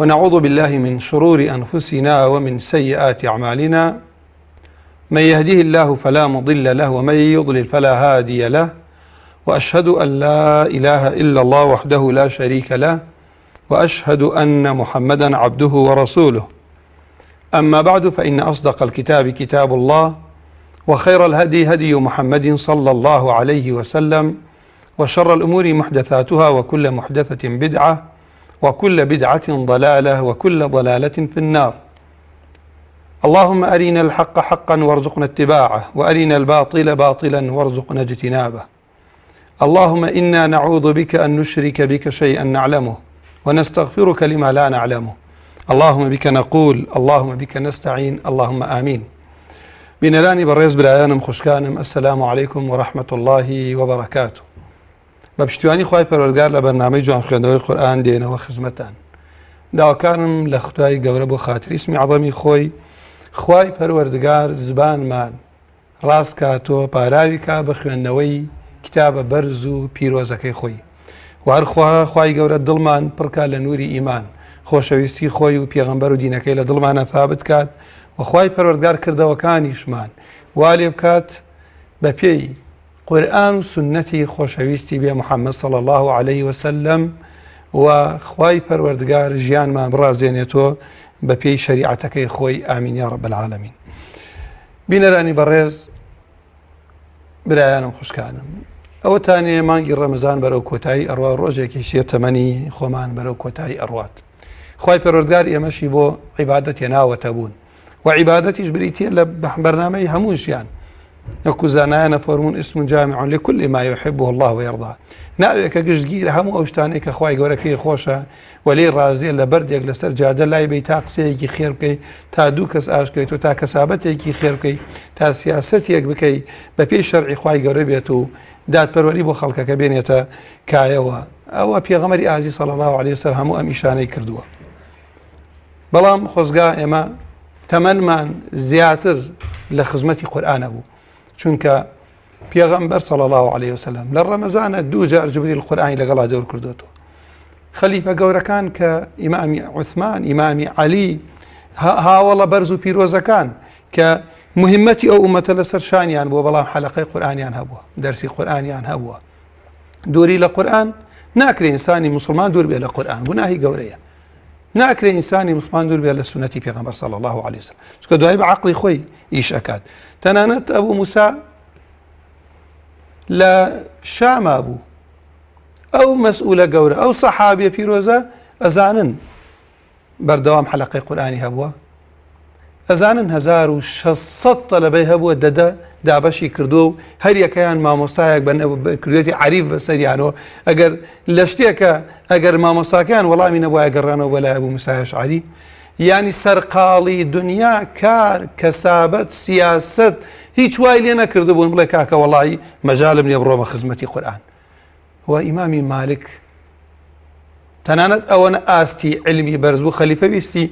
ونعوذ بالله من شرور أنفسنا ومن سيئات أعمالنا، من يهده الله فلا مضل له ومن يضلل فلا هادي له، وأشهد أن لا إله إلا الله وحده لا شريك له، وأشهد أن محمدا عبده ورسوله. أما بعد، فإن أصدق الكتاب كتاب الله، وخير الهدي هدي محمد صلى الله عليه وسلم، وشر الأمور محدثاتها، وكل محدثة بدعة، وكل بدعة ضلالة، وكل ضلالة في النار. اللهم أرنا الحق حقا وارزقنا اتباعه، وأرنا الباطل باطلا وارزقنا اجتنابه. اللهم إنا نعوذ بك أن نشرك بك شيئا نعلمه، ونستغفرك لما لا نعلمه. اللهم بك نقول، اللهم بك نستعين، اللهم آمين. بنلاني بريز برایانم خوشکانم، السلام عليكم ورحمة الله وبركاته. بەپشتیوانی خوای پەروەردگار لە بەرنامەی جوان خوێندنەوەی قورئان دێنەوە خزمەتان. داواکانم لە خوای گەورە بۆ خاتری اسمی عەظەمی خۆی، خوای پەروەردگار زبانمان ڕاست کاتۆ، پاراوی کا بە خوێندنەوەی کتابە بەرز و پیرۆزەکەی خۆی. و هەر خوای گەورە دڵمان پڕکات لە نووری ئیمان، خۆشەویستی خۆی و پێغەمبەر و دینەکەی لە دڵمانە ثابت کات، و خوای پەروەردگار کردەوەکانیشمان وا لێ بکات بە پێی قورئان و سنەتی خۆشەویستی بێ محەممەد صلی الله عليه وسلم، و خوای پەروەردگار ژیانمان بڕازێنێتەوە بە پێی شەریعەتەکەی خۆی. ئامین یا رب العالمین. بینەرانی بەڕێز برایانم خوشکانم، ئەوەتانێ مانگی ڕەمەزان بەرەو کۆتایی ئەڕوا، ڕۆژێکی شێ تەمەنی خۆمان بەرەو کۆتایی ئەڕوات. خوای پەروەردگار ئێمەشی بۆ عیبادەت هێناوەتە بوون، و عیبادەتیش بریتە لە بەرنامەی هەموو ژیان. وەکو زانایانە فەرموون اسم جامع لكل ما يحبه الله ويرضاه. ناوێکە گشتگیرە هەموو ئەو شتانەی کە خوای گەورە پێی خۆشە و لێی ڕازیە لە بەردێک لەسەر جادە لای بێی، تا قسەیەکی خێر بکەی، تا دوو کەس ئاشکەیت، و تا کەسابەتێکی خێر بکەی، تا سیاسەتێک بکەی بە پێی شەرعی خوای گەورە بێت و دادپەروەری بۆ خەڵکەکە بێنێتە کایەوە. ئەوە پێغەمبەری ئازیز صلی الله عليه وسلم هەموو ئەم ئیشانەی کردووە. بەڵام خۆزگا ئێمە تەمەنمان زیاتر لە خزمەتی قورئانە بوو، چونکە پێغەمبەر صلی الله عليه وسلم لە ڕەمەزانە دوو جار جبریل قورئانی لەگەڵا دەور کردوێتەوە. خەلیفە گەورەکان کە ئیمامی عوثمان، ئیمامی عەلی، هاوڵە بەرز و پیرۆزەکان کە مهمەتی ئەو ئومەتە لەسەر شانیان بووە، بەڵام حەلەقەی قورئانیان هەبووە، دەرسی قورئانیان هەبووە. دووری لە قورئان ناکرێ ئینسانی مسلمان دوور بێ لە قورئان، گوناهی گەورەیە. ناکرێ ئینسانی مسلمان دوور بێ لە سنەتی پێغەمبەر صلی الله عليه وسلم، چونکە دوای بە عەقڵی خۆی ئیش ئەکات. تەنانەت ئەبوو موسا لە شاما بوو، ئەو مەسئولە گەورە، ئەو سەحابیە پیرۆزە ئەزانن بەردەوام حەلەقەی قورئانی هەبووە، ئەزانن 1600 تەلەبەی هەبووە دەدە دابەشی کردو، و هەر یەکەیان مامۆستایەک کردوێتی عەریف بەسەریانەوە. ئەگەر لە شتێکە ئەگەر مامۆستاکەیان وەڵامی نەبووە گەڕانەوە بەلای ئەبوو موسای ئەشعەری، یعنی سەرقاڵی دنیا، کار، کەسابەت، سیاست هیچ وای لێ نەکرده بوون بڵێ کاکە وەڵی مەجالم نییە بڕۆمە خزمەتی قورئان. و ئیمامی مالک تەنانەت ئەوەنە ئاستی علمی بەرز بوو، خەلیفە ویستی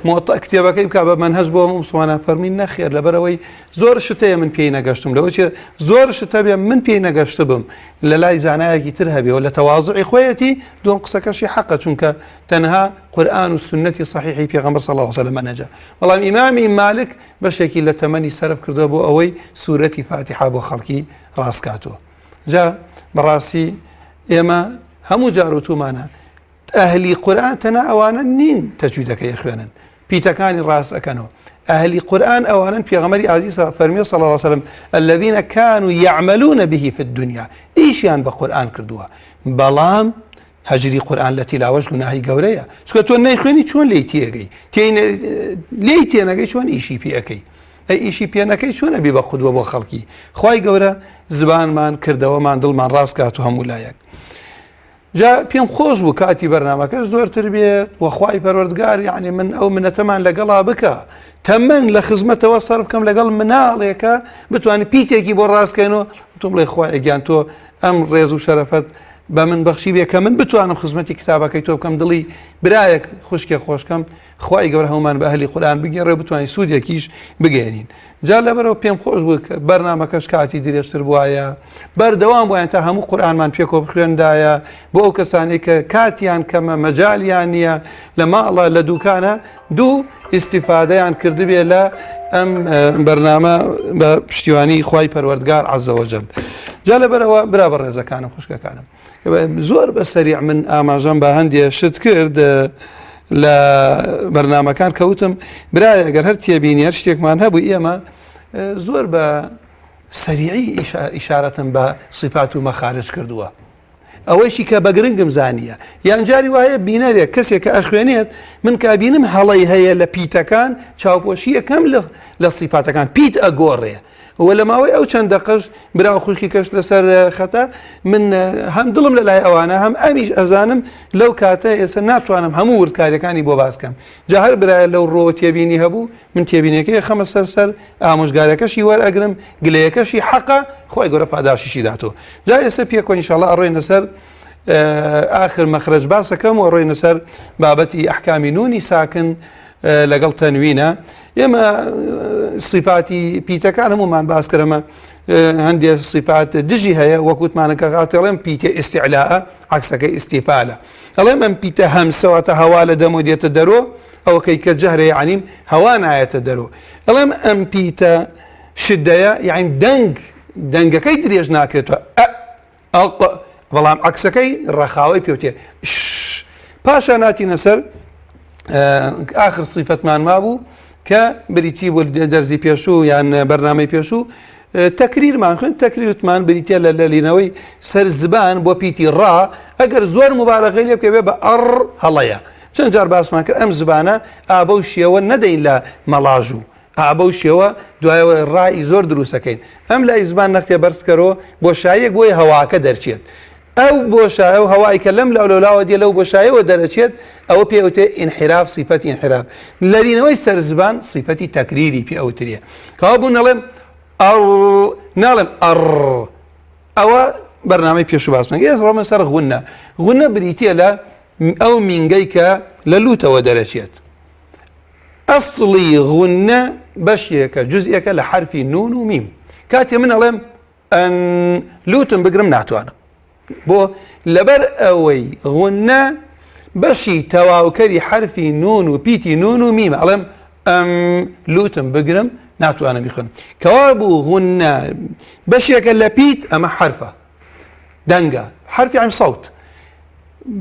مۆتە کتێبەکەی بکا بە مەنهەج بۆ موسڵمانان، فەرمی نەخێر، لەبەرەوەی زۆر شتەیە من پێی نەگەشتم، لەوەی زۆر شتە بێ من پێی نەگەشتە بم، لە لای زانایەکی تر هەبێەوە لە تەواضعی خۆیەتی دوم قسەکەشی حەقە، چونکە تەنها قورئان و سنەتی صحیحی پێغەمبەر صلی الله عليه وسلم مەنهەجە. بەڵام ئیمامی مالک بەشێکی لە تەمەنی سەرف کردووە بۆ ئەوەی سوورەتی فاتحە بۆ خەڵکی ڕاستکاتەوە. جا بەڕاستی ئێمە هەموو جاروتومانە ئەهلی قورئان تەنها ئەوانە نین تەجویدەکەی خوێنن، پیتەکانی ڕاست ئەکەنەوە. ئەهلی قورئان ئەوانن پێغەمبەری ئازیز فەرمیێ صلی الله عليه وسلم الذين كانوا يعملون به في الدنيا، ئیشیان بە قورئان کردووە، بەڵام هەجری قورئان لە تیلاوەش گوناهی گەورەیە، چونکە تۆ نەیخوێنی چۆن لێی تێگەی، لێی تێنەگەی چۆن ئیشی پێەکەی، ئەی ئیشی پێنەکەی چۆنە بی بە قودوە بۆ خەڵکی. خوای گەورە زبانمان کردەوەمان دڵمان ڕاست کات و هەموو لایەک. جا پێم خۆش بوو کاتی بەرنامەکەش زۆرتر بێت، و خوای پەروەردگار یعنی من ئەو منەتەمان لەگەڵا بکە، تەمەن لە خزمەتەوە سەرف بکەم لەگەڵ مناڵێکە بتوانانی پیتێکی بۆ ڕاستکەینەوە، تۆ بڵێ خوای ئەگیان تۆ ئەم ڕێز و شەرەفەت بە من بەخشی بێ کە من بتوانم خزمەتی کتابەکەی تۆ بکەم دڵی برایەک خوشکێ خۆشکەم خوای گەورە هەمومان بە ئەهلی قورئان بگێڕێ بتوانین سوودێکیش بگەێنین. جا لەبەرەوە پێم خۆش بوو کە بەرنامەکەش کاتی درێژتر بووایە بەردەوام بووایە تا هەموو قورئانمان پێکۆ بخوێندایە بۆ ئەو کەسانێک کە کاتیان کەمە مەجالیان نییە لە ماڵە لە دوکانە دوو ئیستیفادەیان کردبێ لە ئەم بەرنامە بە پشتیوانی خوای پەروەردگار عەزە وەجەل. جا لەبەرەوە برا بە ڕێزەکانم خوشکەکانم زۆر بە سەریع من ئاماژەم بە هەندێ شت کرد لە بەرنامەکان کەوتم برای ئەگەر هەر تێبینی هەر شتێکمان هەبوو ئێمە زۆر بە سەریعی ئیشارەتم بە صفات و مەخارج کردووە ئەوەیشی کە بە گرنگم زانیە یان جاری وایە بینەرێک کەسێک کە ئەخوێنێت من کابینم هەڵەی هەیە لە پیتەکان چاوپۆشی یەکەم لە صفاتەکان پیت ئەگۆڕێ وە لە ماوەی ئەو چەند دەقەش براو خوشکی کەش لەسەر خەتە من هەم دڵم لە لای ئەوانە هەم ئەمیش ئەزانم لەو کاتە ئێستا ناتوانم هەموو وردکاریەکانی بۆ باسکەم جا هەر برایە لەو ڕۆوە تێبینی هەبوو من تێبینەکەی خەمە سەر ئامۆژگارەکەشی وەرئەگرم گلەیەکەشی حەقە خۆی گەورە پاداشیشی داتۆ جا ئێستا پێکۆ ئینشاءڵڵا ئەڕۆینە سەر آخر مەخرج باسەکەم و ئەڕۆینە سەر بابەتی ئەحکامی نونی ساکن لەگەڵ تەنوینە ئێمە صفاتی پیتەکان هەمومان باس کردەمە هەندێک صفات دژی هەیە وەکوتمانەکە هاتەڵێم پیتە ئیستیعلاءە عەکسەکەی ئیستیفالە ئەڵێم ئەم پیتە هەمسەوەتە هەوا لە دەمۆ دێتە دەرۆ ئەوەکەی کە جەهرە یعنیم هەوا نایەتە دەرۆ ئەڵێم ئەم پیتە شدەیە یعنی دەنگەکەی درێژ ناکرێتەوە بەڵام عەکسەکەی ڕەخاوەی پێوتێ پاشە ناتینە سەر آخر صفتمان مابوو کە بریتی بۆ دەرزی پێشوو یان بەرنامەی پێشوو تەکریرمان خوێن تەکریرتمان بریتە لە لەلینەوەی سەر زبان بۆ پیتی ڕا ئەگەر زۆر مبالغەی لێ بکە بێ بە ئەڕ هەڵەیە چەند جار باسمان کرد ئەم زبانە ئابە و شێوە نەدەین لە مەڵاژوو ئابە و شێوە دوایەوە ڕای زۆر دروستەکەین ئەم لای زبان نەختێ بەرزکەرەوە بۆشاییەک بۆی هەواکە دەرچێت ئەو بۆشایە و هەوای کە لەم لاولاوە دێ لەو بۆشایەوە دەرەچێت ئەوە پێوتێ ئینحراف صفەتی ئینحراف لەرینەوەی سەر زبان صفەتی تەکریری پێوتریە کەوا بوو نەڵێم ناڵێم ئەوە بەرنامەی پێشوو باسمان ڕۆمە سەر غونە بریتە لە ئەو مینگەی کە لە لوتەوە دەرەچێت ئەسڵی غونە بەشێکە جزئێکە لە حرفی نون و میم کاتێ من ئەڵێم ئەن لوتم بگرم ناتوانم بۆ لەبەر ئەوەی غونە بەشی تەواوکەری حرفی نون و پیتی نون و میمە ئەڵێم ئەم لوتم بگرم ناتوانم بخوێنم کەوا بوو غونە بەشێکە لە پیت ئەمە حرفە دەنگە حرفی عین سەوت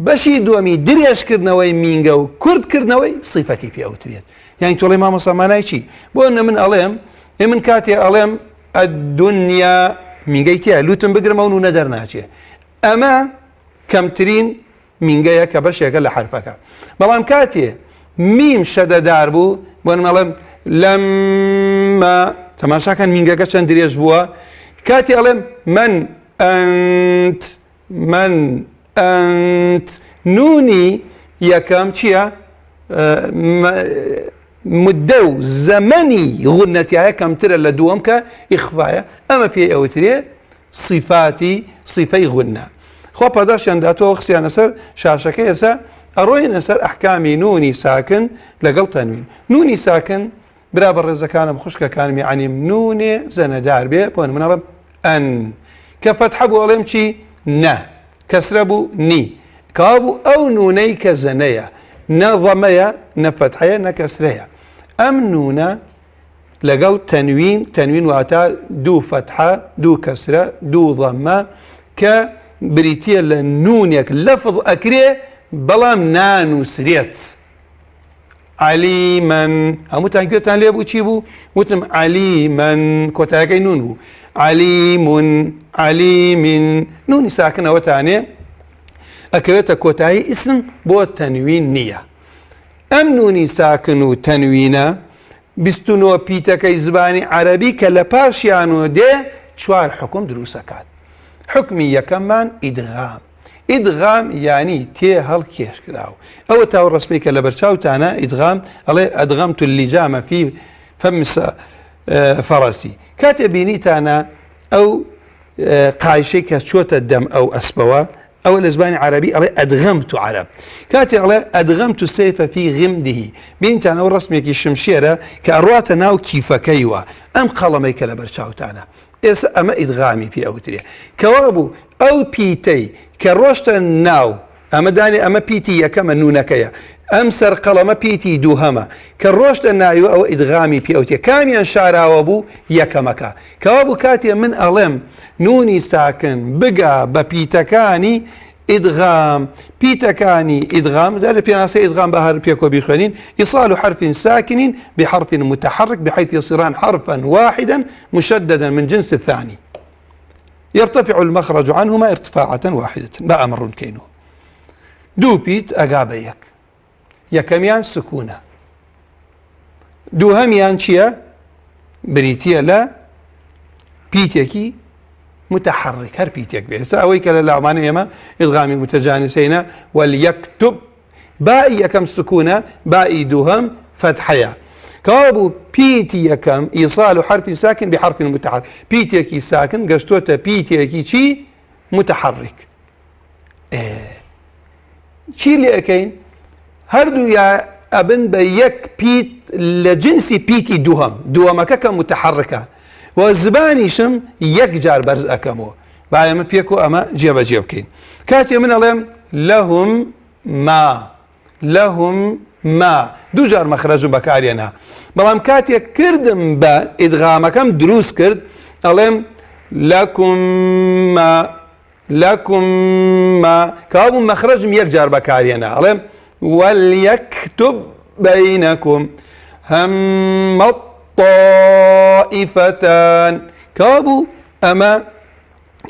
بەشی دووەمی درێژکردنەوەی مینگە و کوردکردنەوەی صیفەتی پێوترێت یعنی تۆڵی مامۆستا مانای چی بۆ من ئەڵێم من کاتێ ئەڵێم ئەدونیا مینگەی تیا لوتم بگرمە و نونە دەرناچێ ئەمە کەمترین مینگەیە کە بەشێکە لە حرفەکە بەڵام کاتێ میم شەدەدار بوو بۆ نەڵێم لەممە تەماشاکەن مینگەکە چەند درێژ بووە کاتی ئەڵێم من ئەنت نونی یەکەم چییە؟ مدە و زەمەنی غونەتیایە کەمترە لە دووەم کە ئیخفایە ئەمە پێی ئەوترێ صیفەی غونە خۆ پاداشیان داتەوە خسیانە سەر شاشەکەی ئێستا ئەڕۆینە سەر ئەحکامی نونی ساکن لەگەڵ تەنوین نونی ساکن برا بە ڕێزەکانم خوشکەکانمی عنیم نونێ زەنەدار بێ بۆ منەڵم ئەن کە فەتحە بوو ئەڵێم چی نە کەسرە بوو نی کەوا بوو ئەو نونەی کە زەنەیە نە ضەمەیە نە فەتحەیە نە کەسرەیە ئەم نونە لەگەڵ تەنوین واتە دوو فەتحە دوو کەسرە دوو ضەمە کە بریتە لە نونێک لەفظ ئەکرێ بەڵام نانووسرێت عەلیمەن هەمووتان گوێتان لێ بوو چی بوو وتم عەلیمەن کۆتایەکەی نون بوو عەلیمون عەلیمین نونی ساکنەوەتانێ ئەکەوێتە کۆتایی ئیسم بۆ تەنوین نییە ئەم نونی ساکن و تەنوینە 29 پیتەکەی زبانی عەرەبی کە لە پاشیانەوە دێ 4 حکم دروستەکات حکمی یەکەممان ئیدغام ئیدغام یعنی تێ هەڵکێشکراو ئەوە تاو ڕسمی کە لە بەرچاوتانە ئیدغام ئەڵێ ئەدغەمت اللیجامە فی فەم فەڕەسی کاتێ بینیتانە ئەو قایشەی کە چۆتە دەم ئەو ئەسپەوە أو الإسباني عربي ألي أدغمت عرب كاتي ألي أدغمت السيف في غمده بنت أنا ورسمك الشمشيرة كأروات ناو كيف كيوا أم قلميك لبرشاوتانا إس أما إدغامي في أوتريا كوابو أو بيتي كروشت ناو أما داني أما بيتي يكما نونكيا أم سر قلم بيتي دوهما كروشت النايو أو إدغامي في أوتيا كاميان شعرا وابو يكمكا كوابو كاتيا من ألم نوني ساكن بقى ببيتكاني إدغام بيتكاني إدغام ذلك بيناسي إدغام بهار بيكو بيخوانين إيصال حرف ساكن بحرف متحرك بحيث يصيران حرفا واحدا مشددا من جنس الثاني يرتفع المخرج عنهما ارتفاعة واحدة لا أمر كينو دو بيت أقابيك يكميان سكونة دوهميان شيا بريتيا لا بيتيكي متحرك هر بيتيك بيس أويك لا معنى يما إدغامي متجانسين وليكتب باقي يكم سكونة باقي دوهم فتحيا كابو بيتي يكم إيصال حرف ساكن بحرف متحرك بيتيكي ساكن قشتوتا بيتيكي شي متحرك شي اللي أكين هردو يا ابن بيك بيت لجنسي بيتي دوهم متحركة والزباني شم يك جار برز أكمو بعد ما بيكو أما جيب كين كاتي من عليهم لهم ما دو جار مخرج بكارينا بلام كاتي كردم با إدغامكم دروس كرد عليهم لكم ما كابو مخرج يك جار بكارينا عليهم وليكتب بينكم هم الطائفتان كابو أما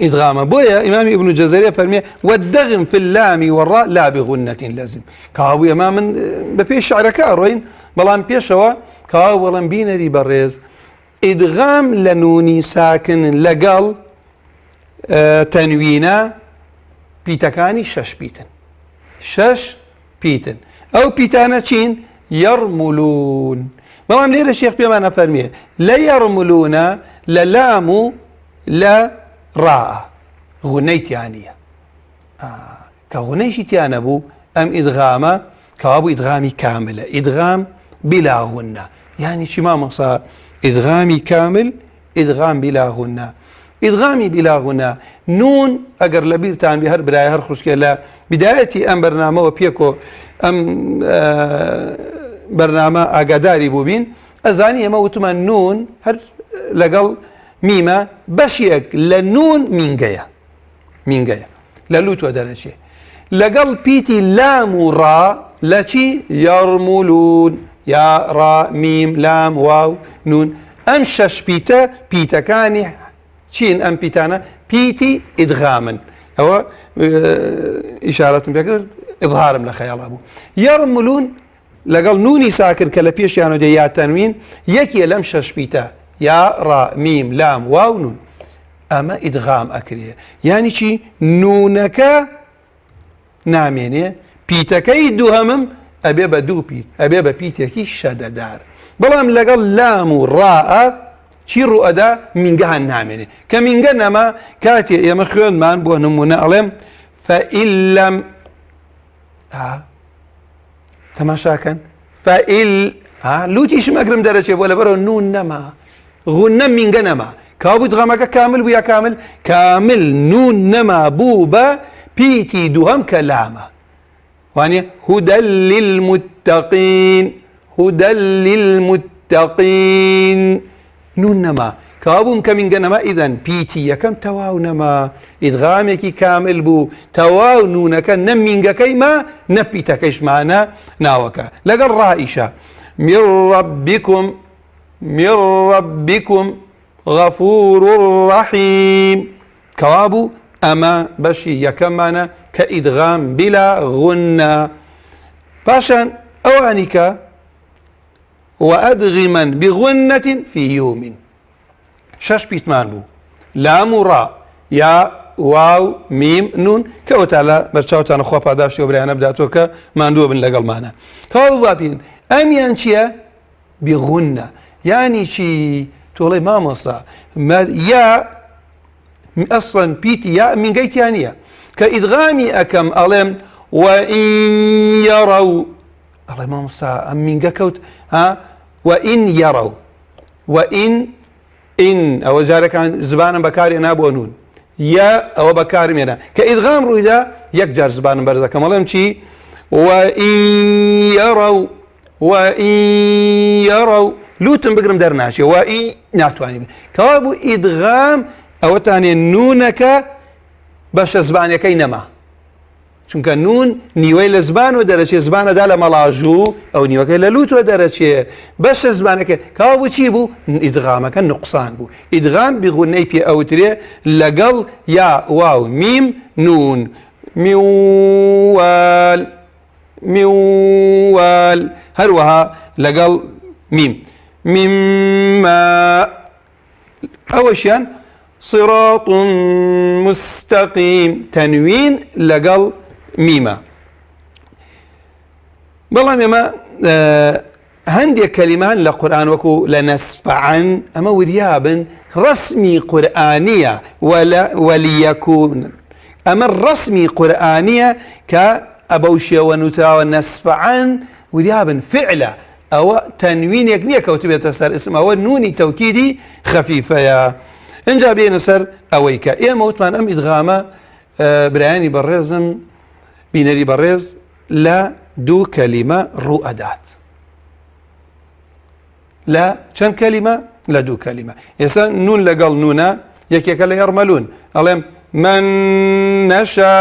إدغاما بويا إمام ابن الجزري فرمي والدغم في اللام والراء لا بغنة لازم كابو إمام بفيش شعر كاروين بلان بيشوا كابو ولن بينا دي بريز إدغام لنوني ساكن لقل تنوينا بيتكاني شش بيتن أو بيتانا تشين يرملون بلام ليه الشيخ بيما فرميه لا يرملون للام لا راء غنيت يعني كغنيش تيانا بو أم إدغاما كابو إدغامي كاملة إدغام بلا غنة يعني شما مصا إدغامي كامل إدغام بلا غنة إدغامي بلا غنى نون أجر لبيرتان بهر بداية هر خشكلة بدايتي أم برنامج وبيكو أم برنامج أجداري بوبين أزاني موتما نون هر لقل ميمة بشيك لنون مين جاية للوت ودرجة لقل بيتي لام را لشي يرملون يا را ميم لام واو نون أمشش بيتا كاني شين أم بيتانا بيتي إدغاما أو إشارة بكر إظهار من خيال أبو يرملون لقال نوني ساكن كالبيش يعني دي يا تنوين يكي لمشش بيتا يا را ميم لام واو نون أما إدغام أكريه يعني شي نونك ناميني بيتكي دوهمم أبيبا دو بيت أبيبا بيتكي شددار بلام لقال لام راء شي رؤدا من جهة نامني كمن جهة ما كاتي يا مخيون مان بوه نمونا علم فإن لم تماشا كان لوتيش مقرم درجة ولا برو نون نما غنم من جهة نما كابو دغمك كامل ويا كامل نون نما بوبا بيتي دوهم كلامه واني هدى للمتقين نون نما كابوم كمين جنما إذن بيتي يكم تواو نما إدغامك كامل بو تواو نونك نمينك كيما نبيتكش معنا ناوكا لقى الرائشة من ربكم غفور رحيم كوابو أما بشي يكم معنا كإدغام بلا غنى باشان أوانك وأدغما بغنة في يوم شش بيتمان بو لام راء يا واو ميم نون كوتالا برشاوتان خوا پاداشتی و برایانه بداتو که ماندوه بن لقل معنا كوابو بابين أميان چيا بغنة يعني چي تولي ما مصا يا أصلا بيتي يا من قيت يانية كإدغامي أكم ألم وإن يروا الله ما مصا من كوت ها وإن يروا وإن إن أو جارك عن زبان بكاري أنا بونون يا أو بكاري منا كإدغام رويدا يكجر زبان برزا كمالهم شي وإن يروا لوتن بقرم درناشي وإن ناتواني كوابو إدغام أو تاني نونك باش زبان كينما چونکە نون نیوەی لە زبان و دەرەچێ زبانەدا لە مەڵاژوو ئەو نیوەکەی لە لوتوە دەرەچێ بەشە زبانەکە کاوا بوو چی بوو ئیدغامەکە نقصان بوو ئیدغام بغونەی پێ ئەوترێ لەگەڵ یا واو میم نون میوال میوال هەروەها لەگەڵ میم مما ئەوەشیان صراط مستقيم تنوين لقل ميمة بەڵام ئێمە هەندێک کەلیمان لە قورئان وەکو لەنەسفعن ئەمە وریابن ڕسمی قورئانیە وەلیەکون ئەمە ڕسمی قورئانیە کە ئەبەو شێوە نووتراوە نەسفعن وریابن فعلە ئەوە تەنوینێک نییە کەوتبێتە سەر ئسم ئەوە نونی تەوکیدی خەفیفەیە اینجا بێنە سەر ئەوەی کە ئێمە وتمان ئەم ئیدغامە برایانی بەڕێزم بینەری بەڕێز لە دوو کەلیمە ڕوو ئەدات لە چەند کەلیمە لە دوو کەلیمە ئێستا نون لەگەڵ نونە یەکێکە لە یەڕمەلوون ئەڵێم من نەشا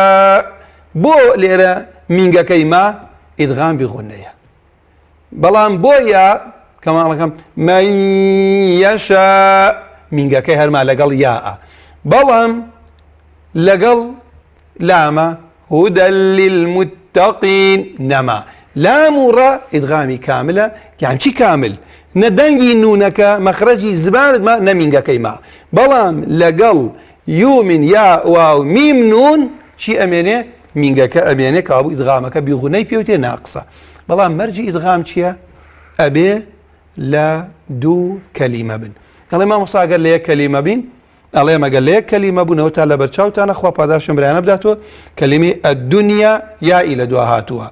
بۆ لێرە مینگەکەی ما ئیدغام بغونەیە بەڵام بۆیە کەماڵەکەم من یەشا مینگەکەی هەرما لەگەڵ یاءە بەڵام لەگەڵ لامە هودە للمتقین نەما لام و ڕە ئیدغامی کاملە یان چی کامل نەدەنگی نونەکە مەخرەجی زبانت ما نەمینگەکەی ما بەڵام لەگەڵ یومن یا واو میم نون چی ئەمێنێ مینگەکە ئەمێنێ کابوو ئیدغامەکە بیغونەی پێوتێ ناقسە بەڵام مەرجی ئیدغام چییە ئەبێ لە دوو کەلیمە بن ئەڵێ مامۆستا ئەگەر لە یەک کەلیمە بین ئەڵێ مەگەر لە یەک کەلیمە بوونەوە تا لە بەرچاوتانە خوا پاداشم برایانە بداتەوە کەلیمەی ئەدونیا یائی لە دوا هاتووە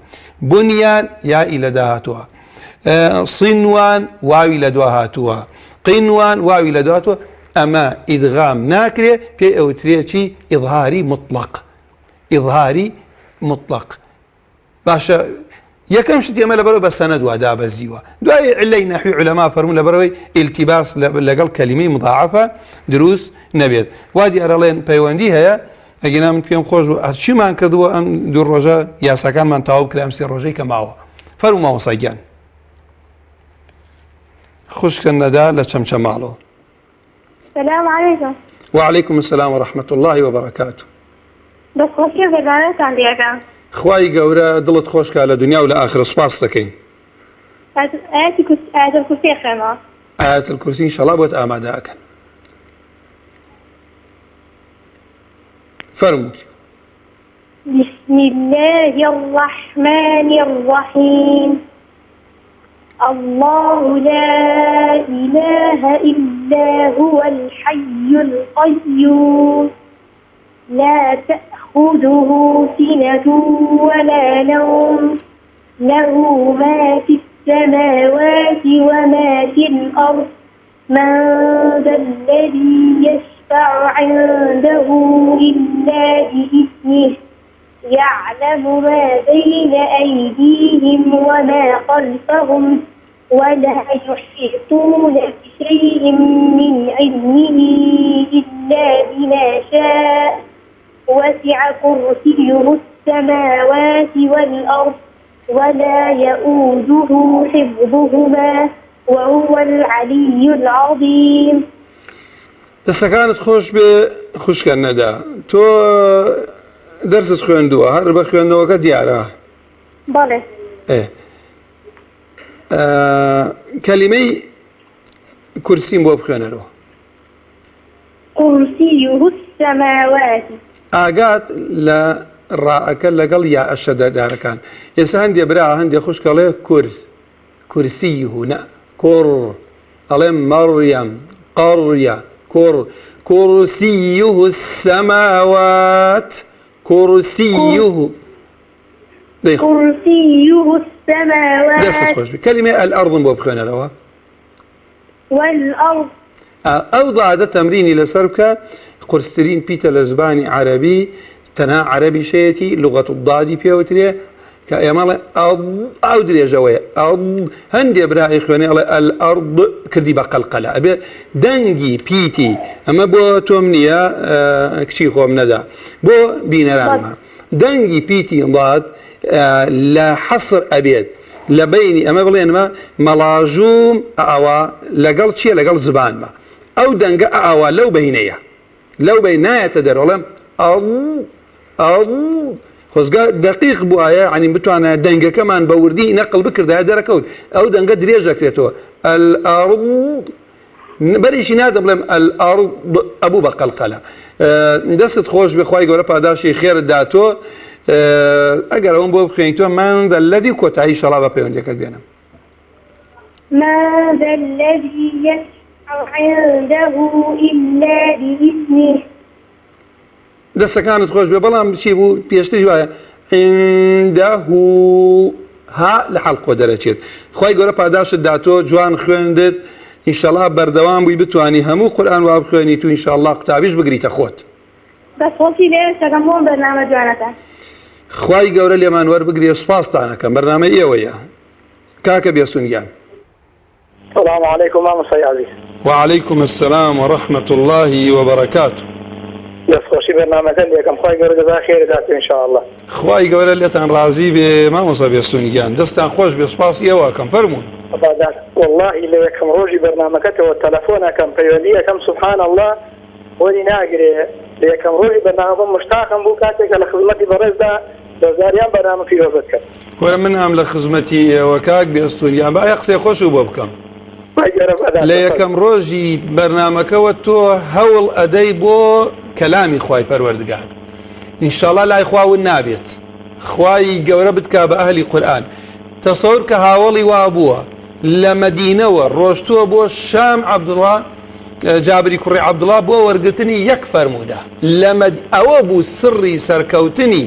بونیان یائی لە دا هاتووە صینوان واوی لە دوا هاتووە قینوان واوی لە دوا هاتووە ئەمە ئیدغام ناکرێ پێی ئەوترێ چی ئیظهاری مطلق ئیظهاری مطلق باشە یەکەم شت ئێمە لەبەرەوە بە سەنەد وا دابەزیوە دوای علەی نەحوی عولەما فەرموون لەبەرەوەی ئیلتیباس لەگەڵ کەلیمەی مضاعەفە دروست نەبێت وا دیارەڵێن پەیوەندی هەیە ئەگەنا من پێم خۆش بوو چیمان کردووە ئەم دوو ڕۆژە یاساکانمان تەواو کرا ئەم سێ ڕۆژەی کە ماوە فەرموو مامۆستا گیان خوشکە نەدا لە چەمچەماڵەوە السلام عليكم. وعليكم السلام ورحمة الله وبركاته. بس خۆشی بێگانەتان دیەکەم خوای گەورە دڵت خۆشکە لە دنیا و لە ئاخرە سوپاس دەکەین ئاەتی کورسی خوێنەوە ئاەت الکورسی ئینشەڵا بۆت ئامادە ئەکەن فەرمووی بسم الله الرحمن الرحيم الله لا إله إلا هو الحي القيوم لا تأخذه سنة ولا نوم له ما في السماوات وما في الأرض من ذا الذي يشفع عنده إلا بإذنه يعلم ما بين أيديهم وما خلفهم ولا يحيطون بشيء من علمه إلا بما شاء وسع كرسيه السماوات والأرض ولا يؤوده حفظهما وهو العلي العظيم. دەستەکانت خۆش بێ خوشکە نەدا تۆ دەرست خوێندووە هەر بە خوێندنەوەکە دیارە بەڵێ کەلیمەی کورسیم بۆ بخوێنەرەوە كرسيه السماوات ئاگات لە ڕائەکە لەگەڵ یا ئەشەدەدارەکان ئێستا هەندێ برا هەندێ خوشکەڵێ کورسی هونە کوڕ ئەڵێم مەڕیەم قەڕیە كرسيه السماوات كرسيه كرسيه السماوات دست خوش كلمة الأرض بو بخونا لوا والأرض أو ضعد تمريني لسربك قرسترين بيتا لزباني عربي تنا عربي شيتي لغة الضادي بيوتري كأيامال أو دري جوية هندي براعي خواني الأرض كردي بقلقلة أبي دنجي بيتي أما بو تومنيا كشي خوم ندا بو بينا رانما دنجي بيتي ضاد لا حصر أبيد لبيني أما بلين ما ملاجوم أوا لقل شيء لقل زبان ما أو دنجا أوا لو بينايا تدر ولا خۆزگا دقیق بوو ئایا عنی بتوانە دەنگەکەمان بە وردی نەقل بکردە دەرەکەوت ئەو دەنگە درێژەکرێتەوە الأرض بەریشی نادەم بڵێم الأرض ئەبوو بە قەلقەلە دەستت خۆش بخوای گەورە پاداشی خێرت داتۆ ئەگەر ئەوم بۆ بخوێنیتەوە من ذا الذي کۆتایی شەڵا بە پەیوەندیەکەت بێنم ما ذا الذي يشفع عنده إلا بإذنه دەستەکانت خۆش بێ بەڵام چی بوو پێشتری وایە عنده ها لە حەڵقۆ دەرەچێت خی گەورە پاداشت داتۆ جوان خوێندت ئینشەڵا بەردەوام بووی بتوانی هەموو قورئان وا بخوێنیت و ئینشەڵا قوتابیش بگریتە خۆت بەسڵی لێ شەکەم بۆم بەرنامە جوانەکە خی گەورە لێمان وەربگرێ سوپاسدانەکەم بەرنامە ئێوەیە کاکە بێسونگیان السلام عليكم مامۆستای عزیز وعليكم السلام ورحمة الله وبركاته دەستخۆشی بەرنامەکە لێکم خی گەورە جەزا خێرت دات ئینشاءالله خی گەورە لێتان ڕازی بێ مامۆستا بێسونگیان دەستان خۆش بێ سوپاسی ئێوەکەم فەرموون واللهی لە یەکەم ڕۆژی بەرنامەکەتەوە تەلەفۆنەکەم پەیوەندیەکەم سبحان الله وەری ناگرێ لە یەکەم ڕۆژی بەرنامەکەم مشتاقم بوو کاتێکە لە خزمەتی بەڕێزدا دەزاریان بەرنامە پیرۆزت کرد وەرە من هەم لە خزمەتی ئێوە کاک بێستونیان بە ئایا قسەی خۆش و بۆ بکەم لە یەکەم ڕۆژی بەرنامەکەوە تۆ هەوڵ ئەدەی بۆ کەلامی خوای پەروەردگار ئینشاڵڵا لای خواون نابێت خوای گەورە بتکا بە ئەهلی قورئان تەسەور کە هاوڵی وا بووە لە مەدینەوە ڕۆشتووە بۆ شام عەبدوڵڵا جابری کوڕی عەبدوڵڵا بۆ وەرگرتنی یەک فەرموودە ئەوە بوو سڕی سەرکەوتنی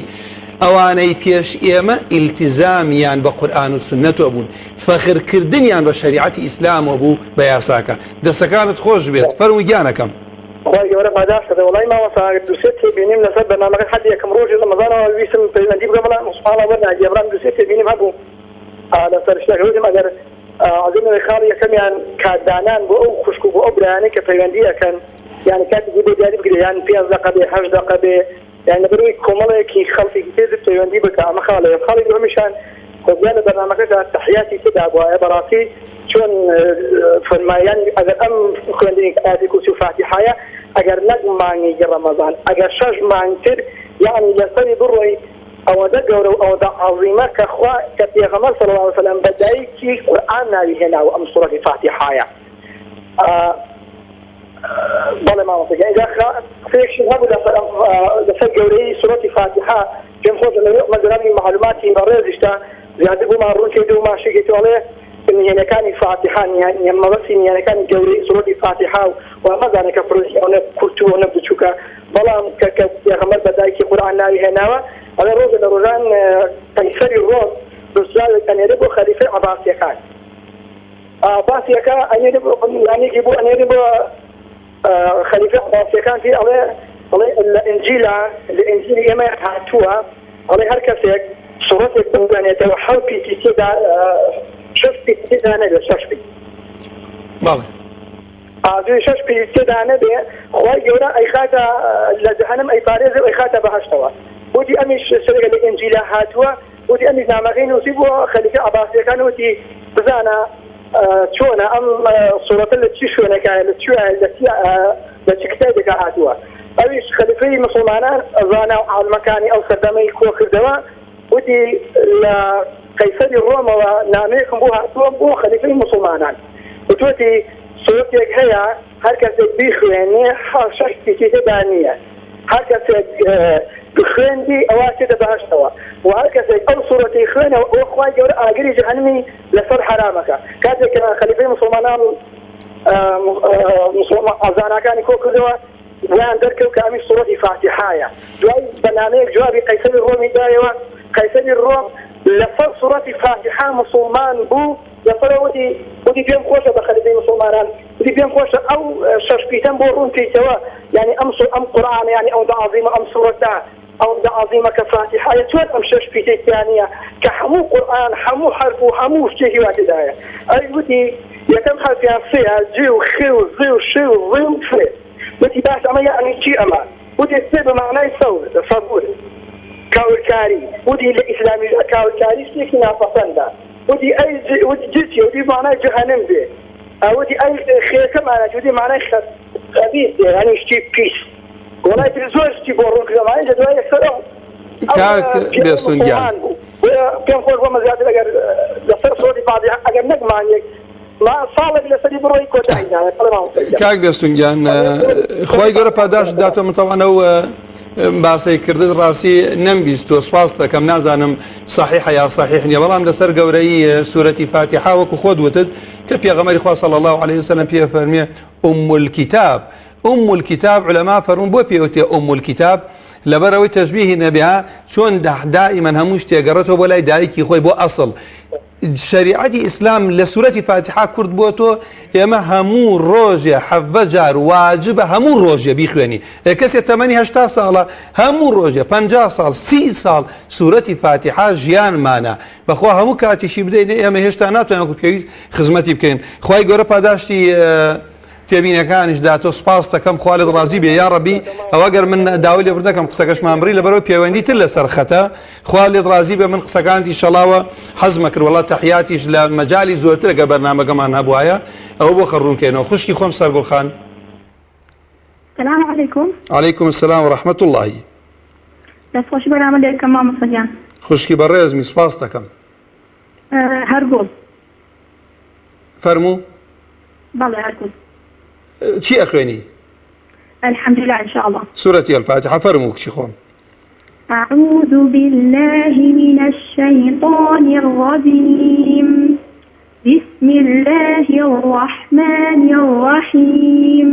ئەوانەی پێش ئێمە ئیلتیزامیان بە قورئان و سوننەتەوە بوون فەخرکردنیان بە شەریعەتی ئیسلامەوە بوو بە یاساکە دەستەکانت خۆش بێت فەرمووی گیانەکەم خی گەورە پاداشکەدە وڵی مامۆستا دووسێت تێبینیم لەسەر بەرنامەکە حد یەکەم ڕۆژی ڕەمەزانەوە ویستم پەیوەندی بکەم بەڵام سوبحان الله وەرناگیرم دووسێت تێبینیم هەبوو لەسەر شتێکەوتم ئەگەر عەزیمەوەی خاڵی یەکەمیان کاتدانان بۆ ئەو خوشک و بۆ ئەو برایانەی کە پەیوەندی ئەکەن یعنی کاتێکی بۆ دیاری بگرێ یان 5 دقە بێ 8 دقە بێ یعنی لەبەرەوەی کۆمەڵێکی خەڵکی تێزت پەیوەندی بکە ئەمە خاڵەیە خاڵی دووەمیشان خۆزیان لە بەرنامەکەدا تەحیاتی تێدا بووایە بەڕاستی چۆن فەرمایان ئەگەر ئەم خوێندنی ئاەتی کورسی و فاتیحایە ئەگەر نەک مانگی ڕەمەزان ئەگەر 6 مانگتر یعنی لەسەری بڕۆی ئەوەدە گەورە و ئەوەدە عەظیمە کە خوا کە پێغەمبەر صلی الله علیه وسلم بەدایکی قورئان ناوی هێناوە ئەم سوورەتی فاتیحایە بەڵێ مامۆستا ئینجا قسەیەکشی هەبوو لەسەر گەورەی سوورەتی فاتیحا پێم خۆشە لەوێ مەجرانی معلوماتی بەڕێزیشتا زیاتر بوومان ڕوون کردو و ماشێکی تۆڵێ نهێنەکانی فاتیحا مەبەستی نهێنەکانی گەورەی سوورەتی فاتیحا و مەزانێت کە پرۆسی ئەوە کورتووە ئەوە بچووکە بەڵام کە پێغەمبەر بەدایکی قورئان ناوی هێناوە ئەوێ ڕۆژە لە ڕۆژان قەیسەری ڕۆم ڕسوالێک ئەنێرە بۆ خەلیفەی عەباسیەکان عەباسیەکە ئەنێرە بۆ یانێکی بۆ ئەنێرە بۆ خەلیفەی عەباسیەکان پێ ئەڵێ لە ئینجیلی ئێمە هاتووە ئەڵێ هەر کەسێک سوورەتێک بزانێتەوە حەوتی تێدا شەشتی تێدا نەبێت شەشتی دوی 6 تێدا نەبێ خی گەورە ئەیخاتە لە جەهەنەم ئەیپارێزە و ئەیخاتە بەهەشتەوە وتی ئەمیش سەرێکە لە ئینجیلا هاتووە وتی ئەمیش نامەکەی نووسی بۆ خەلیفەی عەباسیەکان وتی بزانە چۆنە ئەم سوورەتە لە چی شوێنەکایە لە چ کتابێکە هاتووە ئەویش خەلیفەی موسڵمانان ئەزانە و عالمەکانی ئەو سەردەمەی کۆ کردەوە وتی لە قەیسەری ڕۆمەوە نامەیەکم بۆ هاتووە بۆ خەلیفەی موسڵمانان وتوتی سوورەتێک هەیە هەر کەسێک بیخوێنێ 6 تێدا نییە هەر کەسێک بخوێندی ئەوە تێدە بەهەشتەوە و هەر کەسێک ئەو سوورەتەی خوێنەوە ئەوە خوای گەورە ئاگری جەهەنەمی لەسەر حرامەکە کاتێک کە خەلیفەی موسڵمانان ئازانەکانی کۆ کردەوە وان دركو كامي سورة فاتحة جواب برنامج جواب قيصر الرومي دايوا قيصر الروم لفظ سورة فاتحة مسلمان بو لفظ ودي بيم خوشة بخلي مسلمان ودي بيم خوشة أو شرفيتان بورون في سوا يعني أم قرآن يعني أو عظيمة أم سورة أو عظيمة كفاتحة يتوت أم شرفيتان الثانية كحمو قرآن حمو حرف وحمو شيء وقت دايا أي ودي يتم حرف فيها جيو خيو زيو شيو ضيو في ودي باش أما يعني شيء أما ودي السبب معناه يصور صبور كاولكاري ودي الإسلامي كاولكاري سيكنا فصندا ودي أي ودي جيتي ودي معناه جهنم به ودي أي خير كمان ودي معناه خبيث يعني شيء بيس ولا تزوج شيء بورون كذا معناه جدوى يكسرهم كاك بيستونجان كم خور وما زيادة أجر لصير صوتي بعد أجر نجمعني ما صالح لسدي بروي كوتاي يعني كاك بيستونجان خوي جرا پاداش داتو من طبعا هو باسی کردت راسی نمبیستو سپاس دەکەم نازانم صحیحە یا صحیح نییە بەڵام لەسەر گەورەی سورەتی فاتحە وەکو خۆت وتت کە پێغەمبەری خوا صلی الله عليه وسلم پێ فەرمیێ أم الكتاب علماء فەرمون بۆ پێوتێ أم الكتاب لەبەرەوەی تەشبیهی نەبیها چۆن دائما هەموو شتێگەڕێتەوە بۆ لای دایکی خۆی بۆ ئەسڵ شریعەتی ئیسلام لە سورەتی فاتحە کورد بۆ تۆ ئێمە هەموو ڕۆژێ حەڤە جار واجبە هەموو ڕۆژێ بیخوێنی کەسێک تەمەنی 80 ساڵە هەموو ڕۆژێ 50 ساڵ 30 ساڵ سورەتی فاتحە ژیانمانە بەخوا هەموو کاتیشی بدەین ئێمە هێشتا ناتوانین وەکو پێویست خزمەتی بکەین خوای گەورە پاداشتی تێبینەکانیش داتۆ سپاس دەکەم خوا لێت ڕازی بێ یا ڕەبی ئەوە گەر من داوای لێ بردەکەم قسەکەشمان بڕی لەبەرەوە پەیوەندیتر لەسەر خەتە خوا لێت ڕازی بێ من قسەکانتی شەڵاوە حەزمە کرد وەڵا تەحیاتیش لە مەجالی زۆرتر ئەگەر بەرنامەکەمان هەبوایە ئەوە بۆ خەڕوونکەینەوە خوشکی خۆم سەرگوڵخان. السلام عليكم. عليكم السلام ورحمة الله. دەستخۆشی بەرامە لێکەم مامۆستاجان. خوشکی بەڕێزمی سپاس دەکەم. هەرگوڵ. فەرموو. بەڵێ هەرگوڵ. چی ئەخوێنی؟ الحمد لله إن شاء الله. سورة الفاتحة فرموا كشي خوم. أعوذ بالله من الشيطان الرجيم. بسم الله الرحمن الرحيم.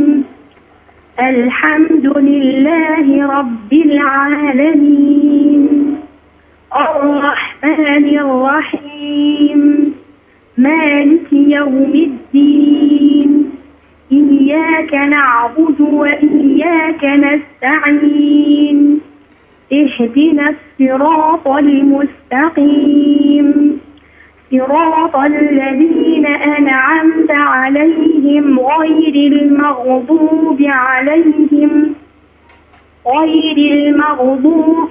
الحمد لله رب العالمين. الرحمن الرحيم. مالك يوم الدين. إياك نعبد وإياك نستعين. اهدنا الصراط المستقيم. صراط الذين أنعمت عليهم غير المغضوب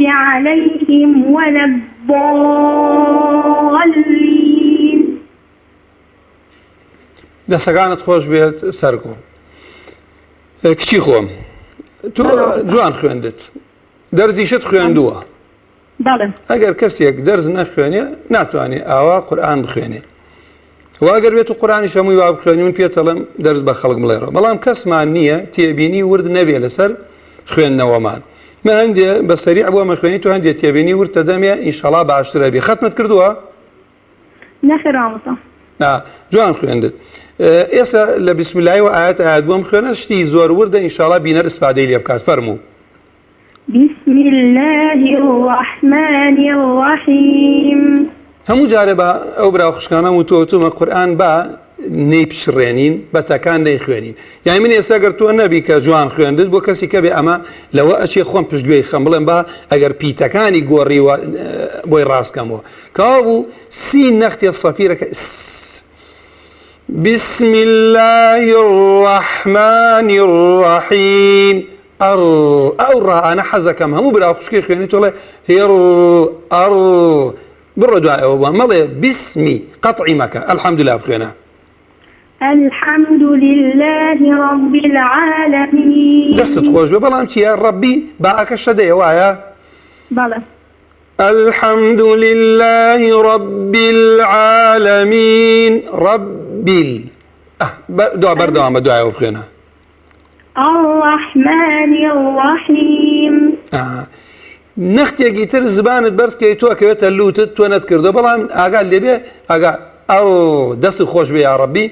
عليهم ولا الضالين. دەسەکانت خۆش بێت سەرگۆڵ. کچی خۆم تۆ جوان خوێندت دەرزیشت خوێندووە ئەگەر کەسێک دەرز نەخوێنێ ناتوانێت ئاوا قورئان بخوێنێ واگەر بێت و قورئانیش هەمووی وا بخوێنی من پێتەڵم دەرز بە خەڵک بڵێڕەوە بەڵام کەسمان نییە تێبینی ورد نەبێ لەسەر خوێندنەوەمان من هەندێ بە سەریع بۆ مە خوێنی تۆ هەندێک تێبینی ورد تەدەمێ ئینشەڵا باشترە بێ خەتمت کردووە؟ نەخێر مامۆستا. جوان خوێندت ئێستا لە بسم الله و ئاەت بۆم خوێنە شتی زۆر وردە ئینشاڵا بینەر ئیسفادەی لێ بکات فەرموو. بسم الله الرحمن الرحيم. هەموو جارێ بە ئەو براو خوشکانە و تۆتومە قورئان بە نەیپشڕێنین بە تەکان نەیخوێنین یانی من ئێستا گەر تۆ نەبی کە جوان خوێندت بۆ کەسی کە بێ ئەمە لەوە ئەچێ خۆم پشتگوێی خەم بڵێم بە ئەگەر پیتەکانی گۆڕیوە بۆی ڕاستکەمەوە کەوا بوو سی نەختی سەفیرەکە بسم الله الرحمن الرحيم. ئەو ڕائانە حەزەکەم هەموو براو خوشکی خوێنی تۆڵێ هێڕ بڕۆ دوای ئەوە بووە مەڵێ بسمی قەطعی مەکە الحەمدولله بخوێنە. الحمد لله رب العالمين. دەستت خۆش بێ بەڵام چییە ڕەبی باەکە شەدەیە وایە؟ بەڵێ. الحمد لله رب العالمين. ربي دعا بەردەوامە دوایەوە بخوێنە. الرحمن الرحيم. نەختێکی تر زبانت بەرزکەی تۆ کەوێتە لوتت تۆ نەتکردو بەڵام ئاگال لێبێ ئاگا دەست خۆش بێ یا ڕەبی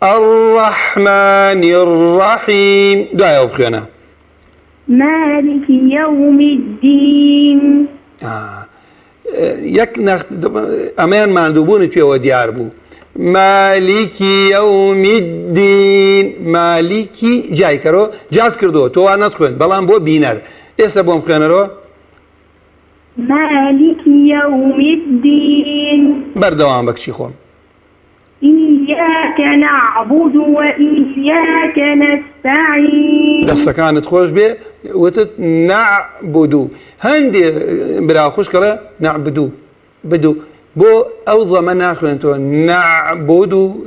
الرحمن الرحيم دعاء بخينا مالك يوم الدين يك أمان مندوبون في وديار بو مالك يوم الدين مالك جاي كرو جات كردو تو أنا تخون بلان بو بينر إيسا بوم خينرو مالك يوم الدين بردوان بكشي خوم إياك نعبد وإياك نستعين دسا كانت خوش بي وتت نعبدو هندي برا خوش كلا نعبدو بدو بو أوضى ما ناخذ نعبدو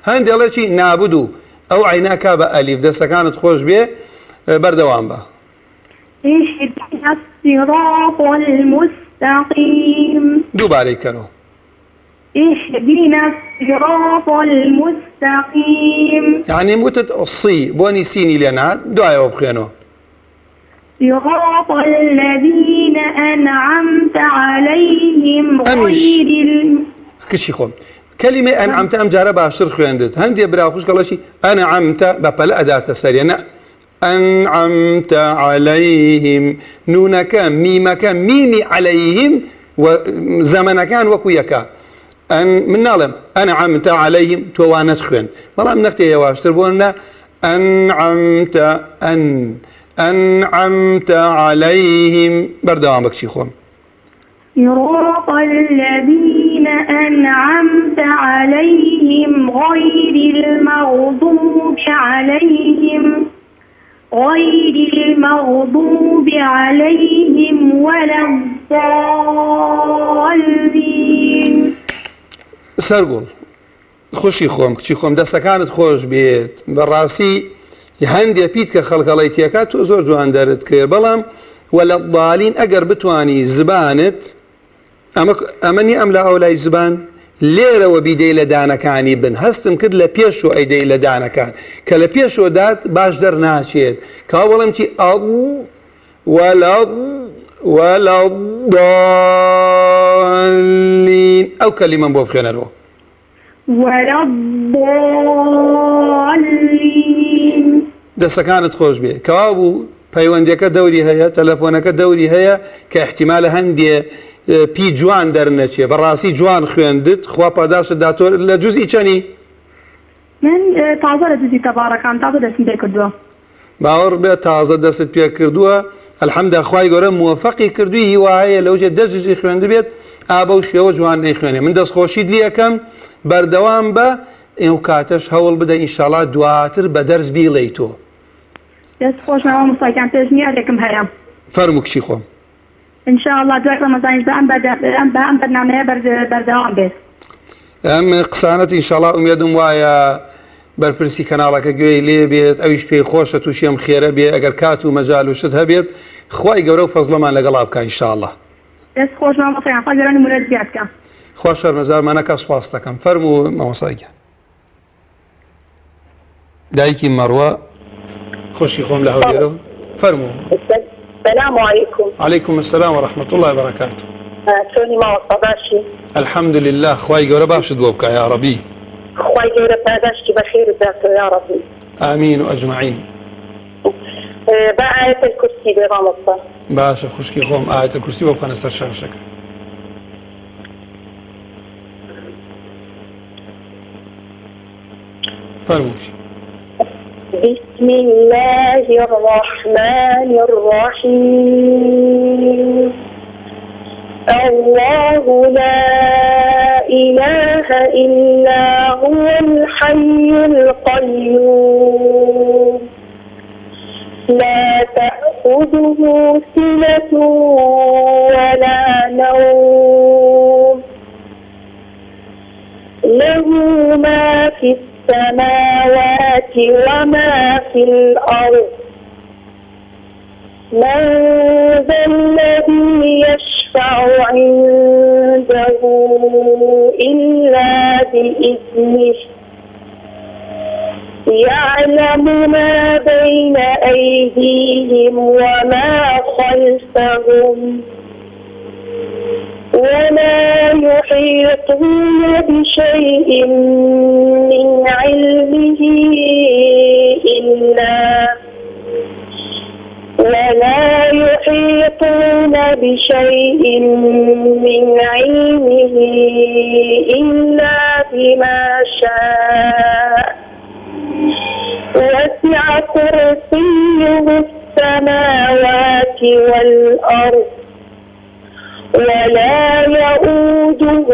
هندي الله شيء نعبدو أو عيناك بأليف دسا كانت خوش بي بردوان با اهدنا الصراط المستقيم دوباره كرو اهدنا الصراط المستقيم يعني متت الصي بوني سيني لنا دعاء وبخينو صراط الذين أنعمت عليهم غير كشي خوم كلمة أنعمت أم جارة باشر خويندت هندي برا خوش قال شي أنعمت ببلا أداة السريع أنعمت عليهم نونك ميمك ميمي عليهم وزمنك وكويك أن من نعلم أنعمت عليهم توانت خوين والله من نختي يا واشتر بونا أنعمت عليهم بردوام بكشي خوم صراط الذين أنعمت عليهم غير المغضوب عليهم ولا الضالين سرقل خوشي خوم كشي خوم دستا كانت خوش بيت بالراسي هندي بيت كخلق الله يتيكات وزور جوان دارت كير بلام ولا الضالين أقر بتواني زبانت أمني أم لا أولاي زبان ليرة وبيدي لدانا كاني بن هستم كد لبيشو أيدي لدانا كان كالبيشو دات باش در ناشيد كاولم شي ولا الضالين أو كلمة بوب خينرو ولا الضالين دسا كانت خوش بيه كابو پەیوەندیەکە دەوری هەیە تەلەفۆنەکە دەوری هەیە کە احتیمالە هەندێ پی جوان دەرنەچێ بەڕاستی جوان خوێندت خوا پاداشت داتۆر لە جوزئی چەنی؟ من تازە لە جوزی تەبارەکان تازە دەستم پێ کردووە باوەڕ بێ تازە دەست پێ کردووە ئەلحەمدە خوای گەورە موفەقی کردووی هیوایە لەوجێ دە جوزی خوێند بێت ئابە و شێوە جوان نەیخوێنێ من دەستخۆشیت لێ یەکەم بەردەوام بە ئێو کاتەش هەوڵ بدە ئینشاڵڵا دواتر بە دەرس بیڵێیتۆ دەست خۆشنەوە مستاکان پێشنیارێکم هەیە فەرموو کچی خۆم ئینشاءڵڵا دوای ڕەمەزانیش بە ئەم بەرنامەیە بەردەوام بێت ئەم قسانەت ئینشاڵڵا ئومێدم وایە بەرپرسی کەناڵەکە گوێی لێ بێت ئەویش پێی خۆشە تووشی ئەم خێرە بێ ئەگەر کات و مەجال و شت هەبێت خوای گەورە و فەزڵەمان لەگەڵا بکە ئینشاءڵڵا دەست خۆشنەوە مستاکان خوا گەورە نمونەت زیاد بکە خوا شەرمەزارمانەکە سوپاس دەکەم فەرموو مامۆستاگیان دایکی مەڕوە خوشي خوم له ديرو فرموا السلام عليكم. عليكم السلام ورحمة الله وبركاته. شلوني ما وصداشي؟ الحمد لله خواي جورا باشد وبكا يا ربي. خواي جورا باشد بخير ذاته يا ربي. آمين وأجمعين. بآية الكرسي بغامضة. باشا خوشكي خوم آية الكرسي وبخا نستر شاشك. فرموش. بسم الله الرحمن الرحيم. الله لا إله إلا هو الحي القيوم لا تأخذه سنة ولا نوم له ما في السماوات وما في الأرض من ذا الذي يشفع عنده إلا بإذنه يعلم ما بين أيديهم وما خلفهم ولا يحيطون بشيء من علمه إلا بما شاء وسع كرسيه السماوات والأرض ولا يؤوده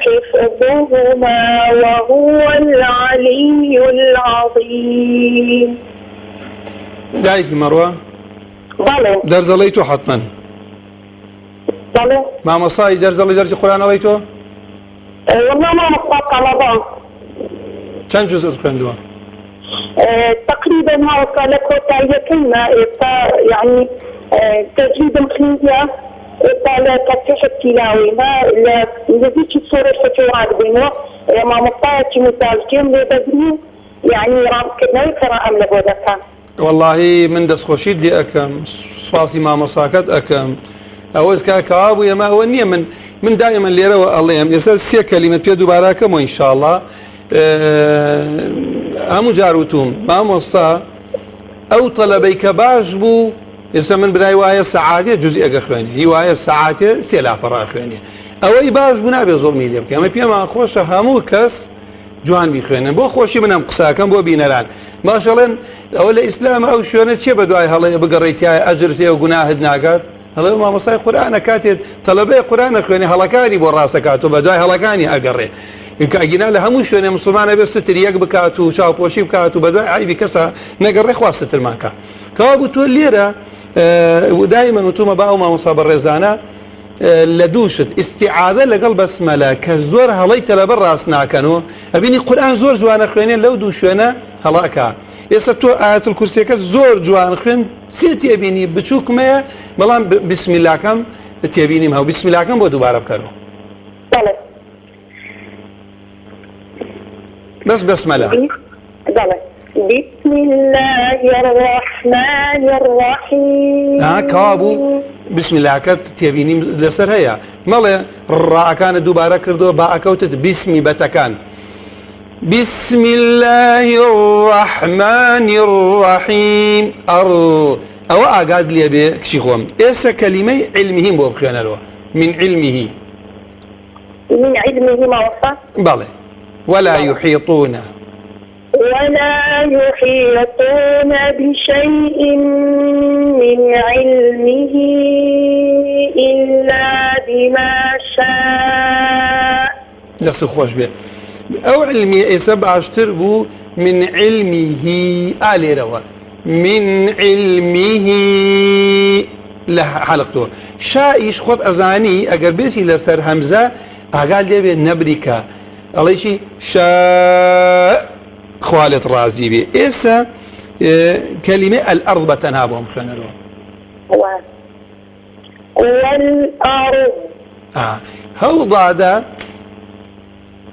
حفظهما وهو العلي العظيم. دايك مروة بله درزليتو حتما بله ما مصاي درزلي درج القرآن عليتو والله ما مصطفى رمضان كم جزء تخندوها تقريبا ما وصل لك هي كلمة يعني تجريد مخنية على تصحيح التلاوي ما لذيك الصورة الفتوات بينه ما مطاعتي مثال كم لبدري يعني رام كنا يقرأ أم لبودكا والله من دس خوشيد لي أكم سباسي ما مصاكت أكم أول كابو يا ما هو النية من دائما اللي روى الله يم يسال سي كلمة بيدو باراكم وإن شاء الله هم جاروتهم ما مصا أو طلبيك باجبو يسا من براي وايا ساعاتي جزء أخواني هي وايا ساعاتي سيلا برا أخواني أو أي باجبو نابي ظلمي لي بكي أما بيما خوش همو كس جوان بيخواني بو خوشي منهم قساكم بو بينران ما شاء الله أولا إسلام أو شوانة چه بدواي هلا بقريتي أجرتي وقناهد ناقات هلا ما مصاي قرآن كاتد طلبي قرآن أخواني هلا كاني بو راسكاتو بدواي هلا كاني أقري كأجينا له هموش وين مسلمان بس ستريق بكاتو شاف وشيب كاتو بدواي عيب كسا نقري خواص ستر ماكا كابو توليرة ودائما وتوما باو ما مصاب الرزانة لدوشت استعاذة لقلب اسملا كزور هليت لبراس ناكنو أبيني قرآن زور جوان خوينين لو دوشونا هلاكا يسطو آيات الكرسي زور جوان خوين سيتي أبيني بتشوك ما ملان بسم الله كم تيبيني ما هو بسم الله كم بودو بارب كرو بس بسم الله بسم الله الرحمن الرحيم كابو بسم الله كت تيبيني لسر هيا مالا الراء كان دوباره كردو باء كوتت بسمي بتكان بسم الله الرحمن الرحيم او اقاد لي بكشيخوم ايسا كلمه علمهم بو بخيانا له من علمه ما وصف بله ولا يحيطون بشيء من علمه إلا بما شاء نفس خوش به أو علمي سبع اشتربوا من علمه آلي روا من علمه له حلقته شائش خود أزاني أقر بيسي لسر همزة أقال لي نبريكا الله شي شاء خوالت رازي بي إيسا كلمة الأرض بتنابهم خنرو والأرض هو ضادا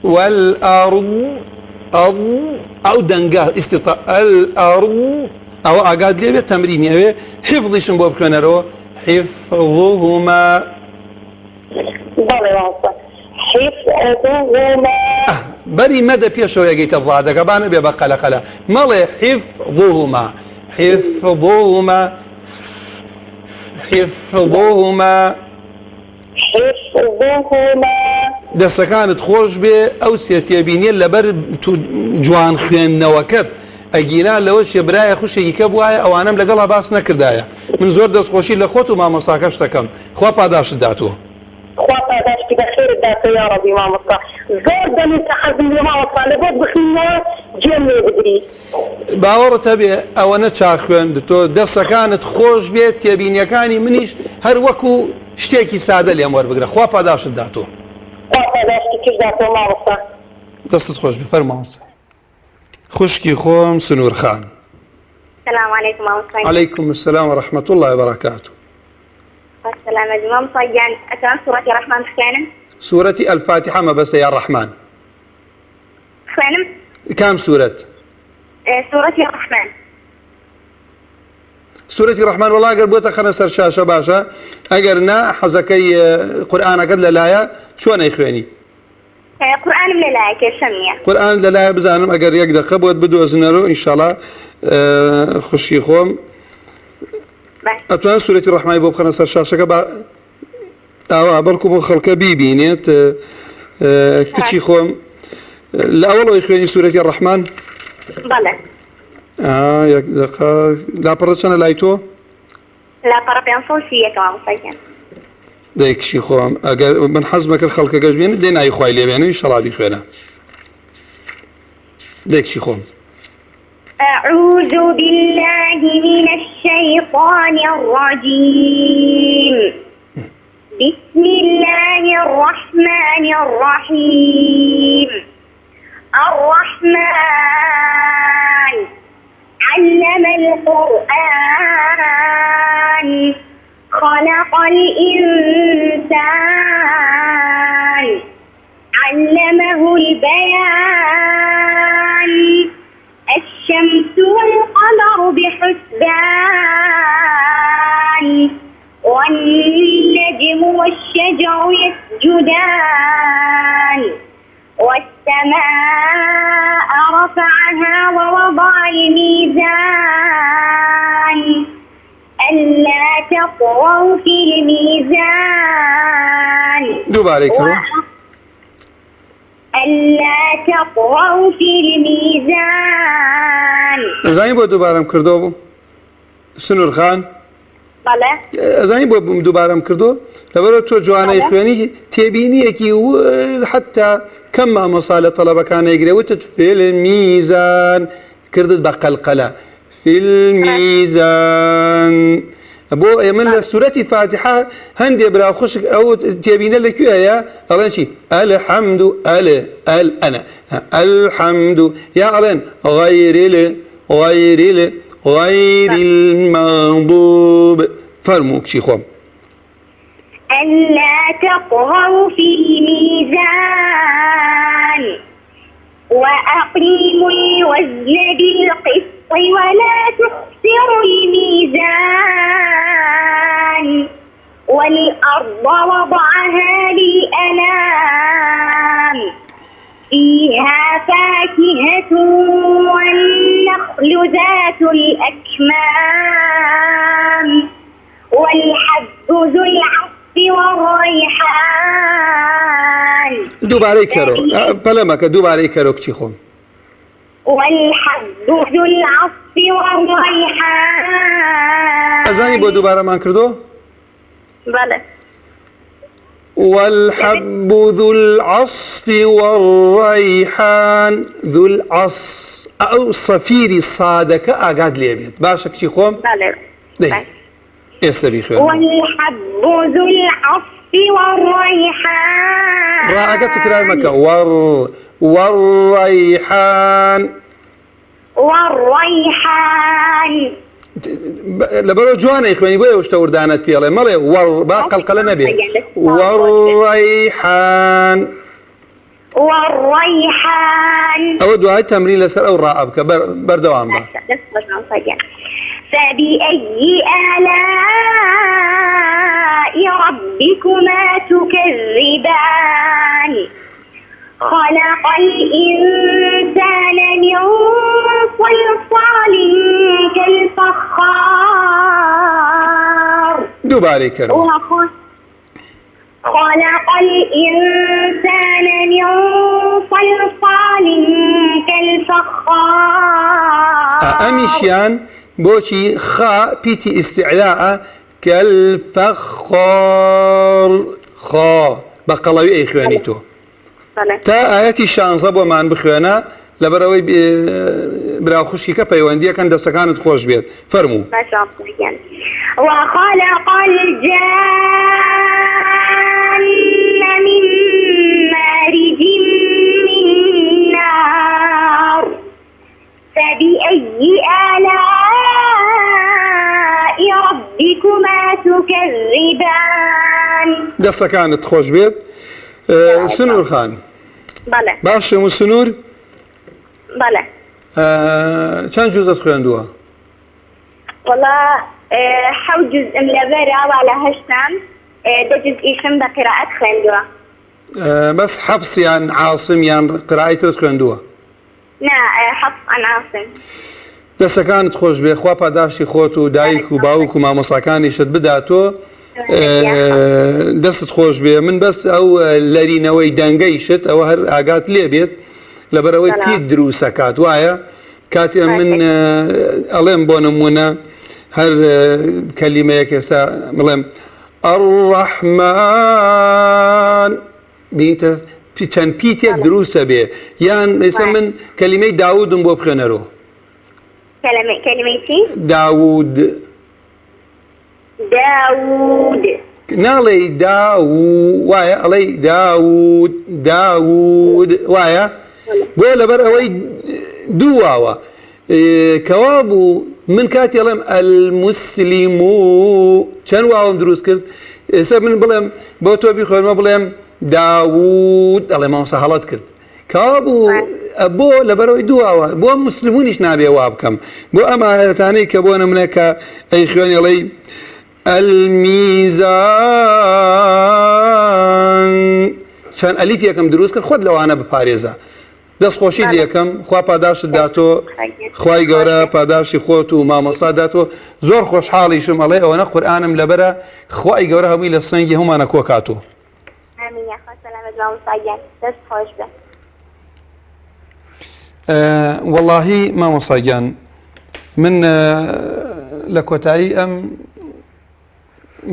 والأرض أو دنقاه استطاع الأرض أو أقاد لي بالتمرين يعني حفظي شنبو بخنرو حفظهما حفظهما بري مدى بيشو يجيت الضاد كبانا بيبقى قلقلا مالي حفظهما حفظهما حفظهما دسا كانت خوش بي او سيتيبيني لبر جوان خين نوكت اجينا لوش براي خوش يكبوايا او انم لقلها باس نكردايا من زور دس خوشي لخوتو ما مساكش تكم خوا باداش داتو بخير داتو يا ربي ما مصطفى زور دمي تحربي ما مصطفى لبود بخينا جملي بدري باور تبي او انا تشاخوين دتو دسا كانت خوش بيت تيبيني كاني منيش هر وكو شتيكي ساده لي امور بقرا خوا باداش داتو كيف داتو ما مصطفى دست خوش بفرماوس خشكي خوم سنور خان السلام عليكم مصطفى. عليكم السلام ورحمة الله وبركاته. السلام عليكم مصطفى. أكرم سورة الرحمن خانم سورة الفاتحة ما بس يا الرحمن خانم كم سورة؟ سورة الرحمن سورة الرحمن والله أجر بوتا خنا سر شاشة باشا أجرنا حزكي قرآن قد لا شو أنا إخواني قرآن من الآية كشمية قرآن لا بزانم أجر يقدر خبوت بدو أزنرو إن شاء الله خشي خوم أتوان سورة الرحمن يبقى خنا سر شاشة كبا أو بركو خلق بيبينيت كشي خوم الأول إخواني سورة الرحمن بلى يك دقة لا برشنا لايتو لا قرب صوفية كمان مصيّن ديك شي خوام اگر من حزمك الخلق جاجبين دينا اي خويا يعني ان شاء الله بخير ديك شي خوام أعوذ بالله من الشيطان الرجيم بسم الله الرحمن الرحيم الرحمن علم القرآن خلق الإنسان علمه البيان الشمس والقمر بحسبان والنجم والشجر يسجدان والسماء رفعها ووضع الميزان ألا تطغوا في الميزان دوباره كرو ألا تطغوا في الميزان زين بو دوباره كردو سنور خان بله زين بو دوباره كردو لبرو تو جوانا اخواني تبيني كي حتى كم مصالح طلبه كان يقرا وتتفي الميزان كردت بقلقله في الميزان ابو يمن سوره الفاتحه هندي برا خشك او تبين لك يا الله شيء الحمد انا الحمد يا الين غير المغضوب فرموك شي خوم ألا تطغوا في الميزان وأقيموا الوزن بالقسط ولا تخسروا الميزان والأرض وضعها للأنام فيها فاكهة والنخل ذات الأكمام والحب ذو العصف والريحان دوب عليك كرو بلمك دوب عليك كرو كشي خوم والحب ذو العصف والريحان أزاني بو دوباره ما كردو بلى والحب ذو العصف والريحان ذو العص أو صفيري صادك أقعد لي بيت باشك شي خوم بلى ده يسبي خير والحب ذو العصف والريحان راءك تكرار مكة والريحان لبرو جوانا يا اخواني بويا وشتور دانت بيلا مالي باقى القلنا بيه والريحان او دعاء تمرين لسر او رائبك بردوان با فبأي آلاء ربكما تكذبان خلق الإنسان من صلصال كالفخار دوباري كرو خلق الإنسان من صلصال كالفخار أميشيان بوشي خاء بيتي استعلاء كالفخار خاء بقلوي اي اخوانيتو تا آياتي شانزة بو مان بخوانا لبروي براو خوشي كبايواندية كان دستكانت خوش بيت فرمو ما شاء الله وخلق الجان من مارج من نار فبأي آلاء ربكما تكذبان دستكانت خوش بيت سنور خان بله باش مو سنور بله چند جزء خوێندووە والله حو جزء لبرا وعلى هشتم ده جزئيشم بقراءة خوندوه بس حفص یان عاصم یان قراءەیتت خوێندووە نا حفص عن عاصم دەستەکانت خۆش بێ خوا پاداشتی خۆت و دایک و باوک و مامۆساکانیشت بداتۆ دەستت خۆش بێ من بەس ئەو لەرینەوەی دەنگەیشت ئەوە هەر ئاگات لێ بێت لەبەرەوەی پیت دروسەکات وایە کاتێ من ئەڵێم بۆ نمونە هەر کەلیمەیەک ئێستا بڵێم الرحمن بینتە چەند پیتێک دروسە بێ یان ئێستا من کەلیمەی داودم بۆ بخێنەرەوە كلمة داود ناڵێ وایە ئەڵێ داود وایە بۆ لەبەر ئەوەی دوواوە کەوا بوو من کاتی ئەڵێم المسلیمو چەند واوم دروست کرد ئێستا من بڵێم بۆ تۆ بیخۆێنمە بڵێم داود ئەڵێ مامۆستا هەڵەت کرد کەوا بوو بۆ لەبەرەوەی دواوە بۆ مسلمونیش نابێ وا بکەم بۆ ئەم ئاەتانەی کە بۆ نمونە کە ئەی خوێنی ئەڵێ الميزان چەند ئەلیف یەکەم دروست کرد خۆت لەوانە بپارێزە دەستخۆشی یەکەم خوا پاداشت داتۆ خوای گەورە پاداشی خۆت و مامۆستا داتۆ زۆر خۆشحاڵیشم ئەڵێ ئەوەنە قورئانم لەبەرە خوای گەورە هەمووی لە سەنگی هەمومانە کۆکاتۆ آمين يا أخوة سلامة مامۆساگیان دەست خۆش بێ واللهی مامۆساگیان من لە کۆتایی ئەم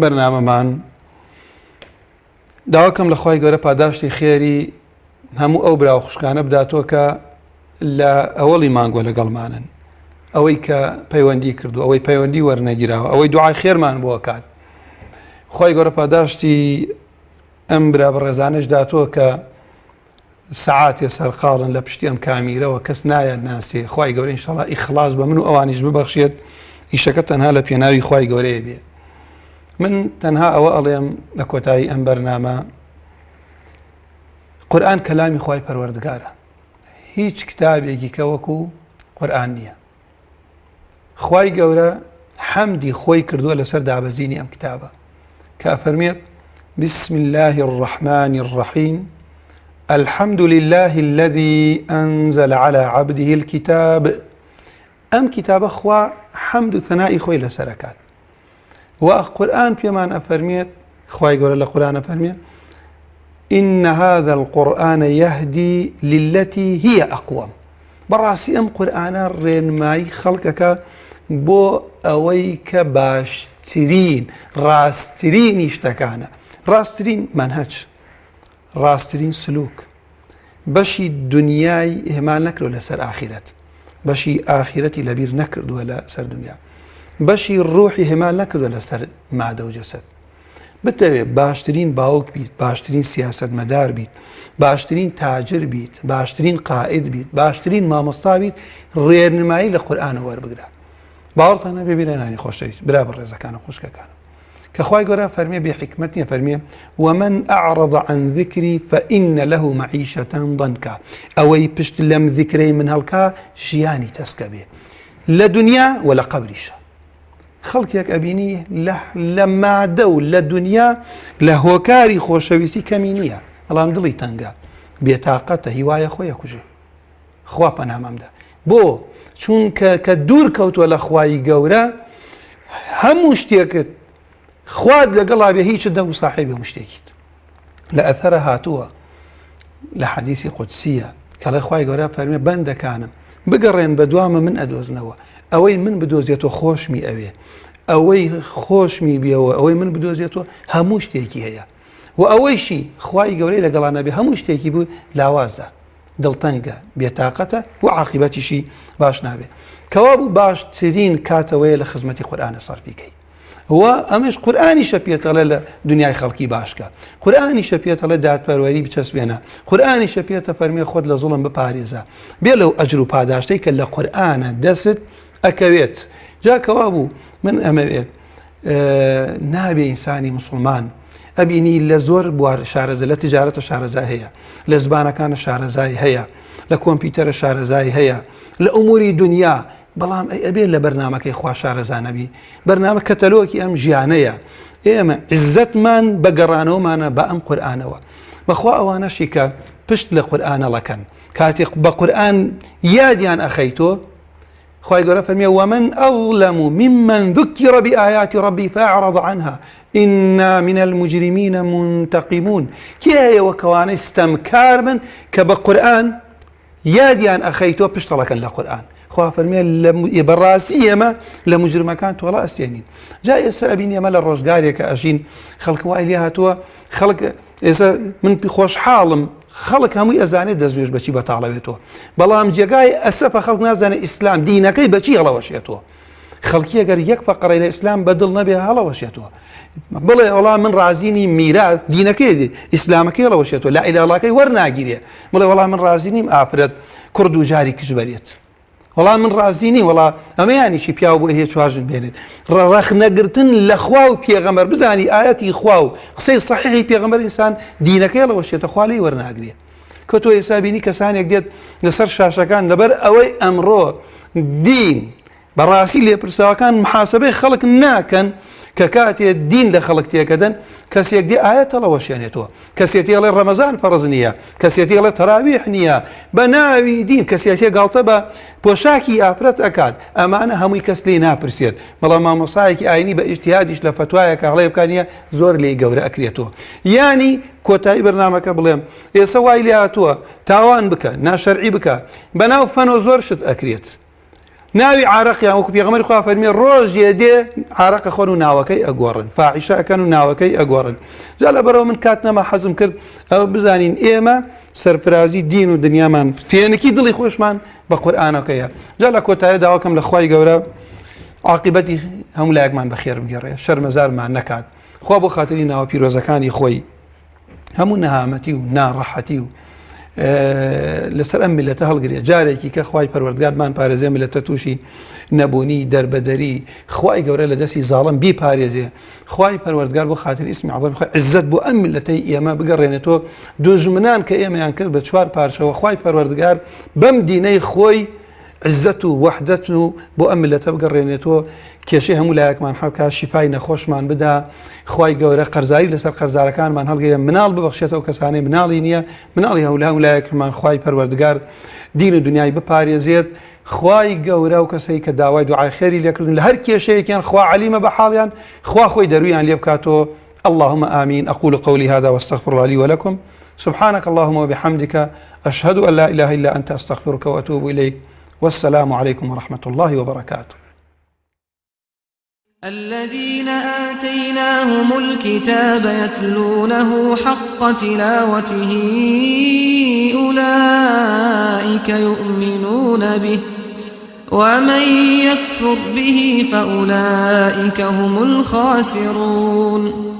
بەرنامەمان داواکەم لە خوای گەورە پاداشتی خێری هەموو ئەو براو خوشکانە بداتۆ کە لە ئەوەڵی مانگۆ لەگەڵمانن ئەوەی کە پەیوەندی کردو ئەوەی پەیوەندی وەرنەگیراوە ئەوەی دوعای خێرمان بۆ کات خوای گەورە پاداشتی ئەم برا بەڕێزانش داتۆ کە سەعاتێ سەرقاڵن لە پشتی ئەم کامیرەوە کەس نایە ناسێ خوای گەورە ئینشاڵڵا ئیخلاص بە من و ئەوانیش ببەخشێت ئیشەکە تەنها لە پێناوی خوای گەورەیە بێ من تەنها ئەوە ئەڵێم لە کۆتایی ئەم بەرنامە قورئان کەلامی خوای پەروەردگارە هیچ کتابێکی کە وەکو قورئان نییە خوای گەورە حەمدی خۆی کردووە لەسەر دابەزینی ئەم کتابە کە ئەفەرمێت بسم الله الرحمن الرحيم الحمد لله الذي أنزل على عبده الكتاب أم كتاب خوا حمد ثناء خوي لسركات وقرآن بيمان أفرميت خواي قول القرآن أفرميت إن هذا القرآن يهدي للتي هي أقوم براسي أم قرآن الرين ماي خلقك بو أويك باشترين راسترين يشتكانا راسترين منهج راسترين سلوك بشي دنياي إهمال نكرو لسر آخرت بشي آخرتي لبير نكردو لسر دنيا بشي الروحي إهمال نكردو لسر مادة وجسد بالتالي باشترين باوك بيت باشترين سياسة مدار بيت باشترين تاجر بيت باشترين قائد بيت باشترين مامۆستا بيت ڕێنمایی لە قورئان وەربگرە باوەڕتانە ببینە نانی خۆشەویست برا بەڕێزەکانم خوشکەکانم كخواي قرأ فرمي بحكمتني فرمي ومن أعرض عن ذكري فإن له معيشة ضنكا أوي بشت لم ذكري من هلكا جياني تسكبه لا دنيا ولا قبريشة خلقك أبيني لما دو لا دنيا لهوكاري خوشويسي كمينية الله مدلي تنقا بيتاقته هواية خويا كجي خوا بنامم ده بو چون كدور كوت ولا خواي قورا هم مشتيكت خواد لقلها بهيش الدو صاحبه مشتكيت لأثر هاتوها لحديث قدسية كلا خواي قرأ فرمي بند كانم بقرين بدوامة من أدوزنوا أوي من بدوزيتو خوشمي أوي خوشمي بيو أوي من بدوزيتو هموش تيكي هي وأوي شي خواي قرأ لقلها نبي هموش تيكي بو لاوازة دلتنقة بيتاقته وعاقبتي شي باش نابي كوابو باش ترين كاتوي لخزمتي قرآن صار فيكي هو أمش قرآني شبيت على دنيا خلقي باشكا قرآني شبيت على دات برواري بتسبينا قرآني شبيت فرمي خود لظلم بباريزا بيلو أجر باداشتي كلا قرآن دست أكويت جاء كوابو من أمويت نابي إنساني مسلمان أبيني لزور بوار شارزة لتجارة شارزة هي لزبانة كان شارزة هي لكمبيوتر شارزة هي لأمور دنيا بەڵام ئەبێ لە بەرنامەکەی خوا شارەزانەبی بەرنامە کەتەلۆکی ئەم ژیانەیە ئێمە عزتمان بەگەڕانەوەمانە بە ئەم قورئانەوە بەخوا ئەوانەشی کە پشت لە قورئانەڵەکەن کاتێک بە قورئان یادیان ئەخەیتۆ خوای گەورە فەرمیێ ومن أظلم ممن ذكر بآيات ربي فأعرض عنها إنا من المجرمين منتقمون کێ هەیە وەکەوانەی ستەمکار بن کە بە قورئان یادیان ئەخەیتۆ پشتەڵەکەن لە قورئان خوا فەرمیێ بەڕاستی ئێمە لە مجرمەکان تۆڵە ئەستێنین جا ئێستا ئەبین ئێمە لە ڕۆژگارێکە ئەژین خەڵک وای لێ هاتووە خەڵک ئێستا من خۆشحاڵم خەڵک هەمووی ئەزانێت دەستێژ بەچی بەتاڵەوێتەوە بەڵام جێگای ئەسەفە خەڵک نازانێت ئیسلام دینەکەی بەچی هەڵەوەشێتەوە خەڵکی ئەگەر یەک فەقەڕەی لە ئیسلام بەدڵ نەبێ هەڵەوەشێتەوە بڵێ وەڵام من ڕازینی میراث دینەکەی ئیسلامەکەی هەڵەوەشێتەوە لا ئیلاڵەکەی وەرناگیرێ بڵێ وەڵام من ڕازینیم ئافرەت کورد و جاری کش بەرێت وەڵام من ڕازینی وەڵا ئەمەیانیشی پیاو بۆ هەیە چواژن بێنێت ڕەخنەگرتن لە خوا و پێغەمبەر بزانی ئاەتی خوا و قسەی صحیحی پێغەمبەر ئینسان دینەکەی هەڵەوەشێتە خوا لێی وەرناگرێ کە تۆ ئێستا بینی کەسانێک دێت لەسەر شاشەکان لەبەر ئەوەی ئەمڕۆ دین بەڕاستی لێپرساوەکان محاسبەی خەڵک ناکەن کە کاتێ دین لە خەڵک تێکەدەن کەسێک دێ ئاەت هەڵەوەشێنێتەوە کەسێتی ئەڵێ ڕەمەزان فەرز نییە کەسێتی ئەڵێ تەراویح نییە بە ناوی دین کەسێکی گاڵتە بە پۆشاکی ئافرەت ئەکات ئەمانە هەمووی کەس لێ ناپرسێت بەڵام مامۆسایەکی ئاینی بە ئیجتیهادیش لە فتوایەکە هەڵەیە بکانیە زۆر لێی گەورە ئەکرێتەوە یانی کۆتایی بەرنامەکە بڵێم ئێستا وای لێ هاتووە تاوان بکە ناشەرعی بکە بەناو فەنۆ زۆر شت ئەکرێت ناوی عراقیان وەکو پێغەمبەری خوا فەرمیێ ڕۆژێ دێ عراقە خۆن و ناوەکەی ئەگۆڕن فاحیشە ئەکەن و ناوەکەی ئەگۆڕن جا لەبەرەوە من کات نەما حەزم کرد ئەوە بزانین ئێمە سەرفرازی دین و دنیامان فێنکی دڵی خۆشمان بە قورئانەکەیە جا لە کۆتاییدا داواکەم لە خوای گەورە عاقبەتی هەموو لایەکمان بەخێر بگەڕێ شەرمەزارمان نەکات خوا بۆ خاتری ناوە پیرۆزەکانی خۆی هەموو نەهامەتی و ناڕەحەتی و لەسەر ئەم میلەتە هەڵگرێ جارێکی کە خوای پەروەردگارمان پارێزێ میلەتە تووشی نەبوونی دەربەدەری خوای گەورە لە دەستی زاڵم بیپارێزێ خوای پەروەردگار بۆ خاتر ئیسمی عەظەمی خۆی عزت بۆ ئەم میلەتەی ئێمە بگەڕێنێتەوە دژمنان کە ئێمەیان کرد بە چوار پارچەوە خوای پەروەردگار بەم دینەی خۆی عزت و وحدت و بۆ ئەم میلەتە بگەڕێنێتەوە کێشەی هەموو لایەکمان هەڵکا شیفای نەخۆشمان بدا خوای گەورە قەرزایی لەسەر قەرزارەکانمان هەڵگرێ مناڵ ببەخشێتەوە کەسانەی مناڵی نییە مناڵی هەموو لایەکمان خوای پەروەردگار دین و دنیای بپارێزێت خوای گەورە و کەسەی کە داوای دوعای خێری لێکردن لە هەر کێشەیەکیان خوا عەلیمە بە حاڵیان خوا خۆی دەرویان لێ بکاتەوە اللهم آمين أقول قولي هذا واستغفر الله لي ولكم سبحانك اللهم وبحمدك أشهد أن لا إله إلا أنت أستغفرك وأتوب إليك والسلام عليكم ورحمة الله وبركاته. الذين آتيناهم الكتاب يتلونه حق تلاوته أولئك يؤمنون به ومن يكفر به فأولئك هم الخاسرون.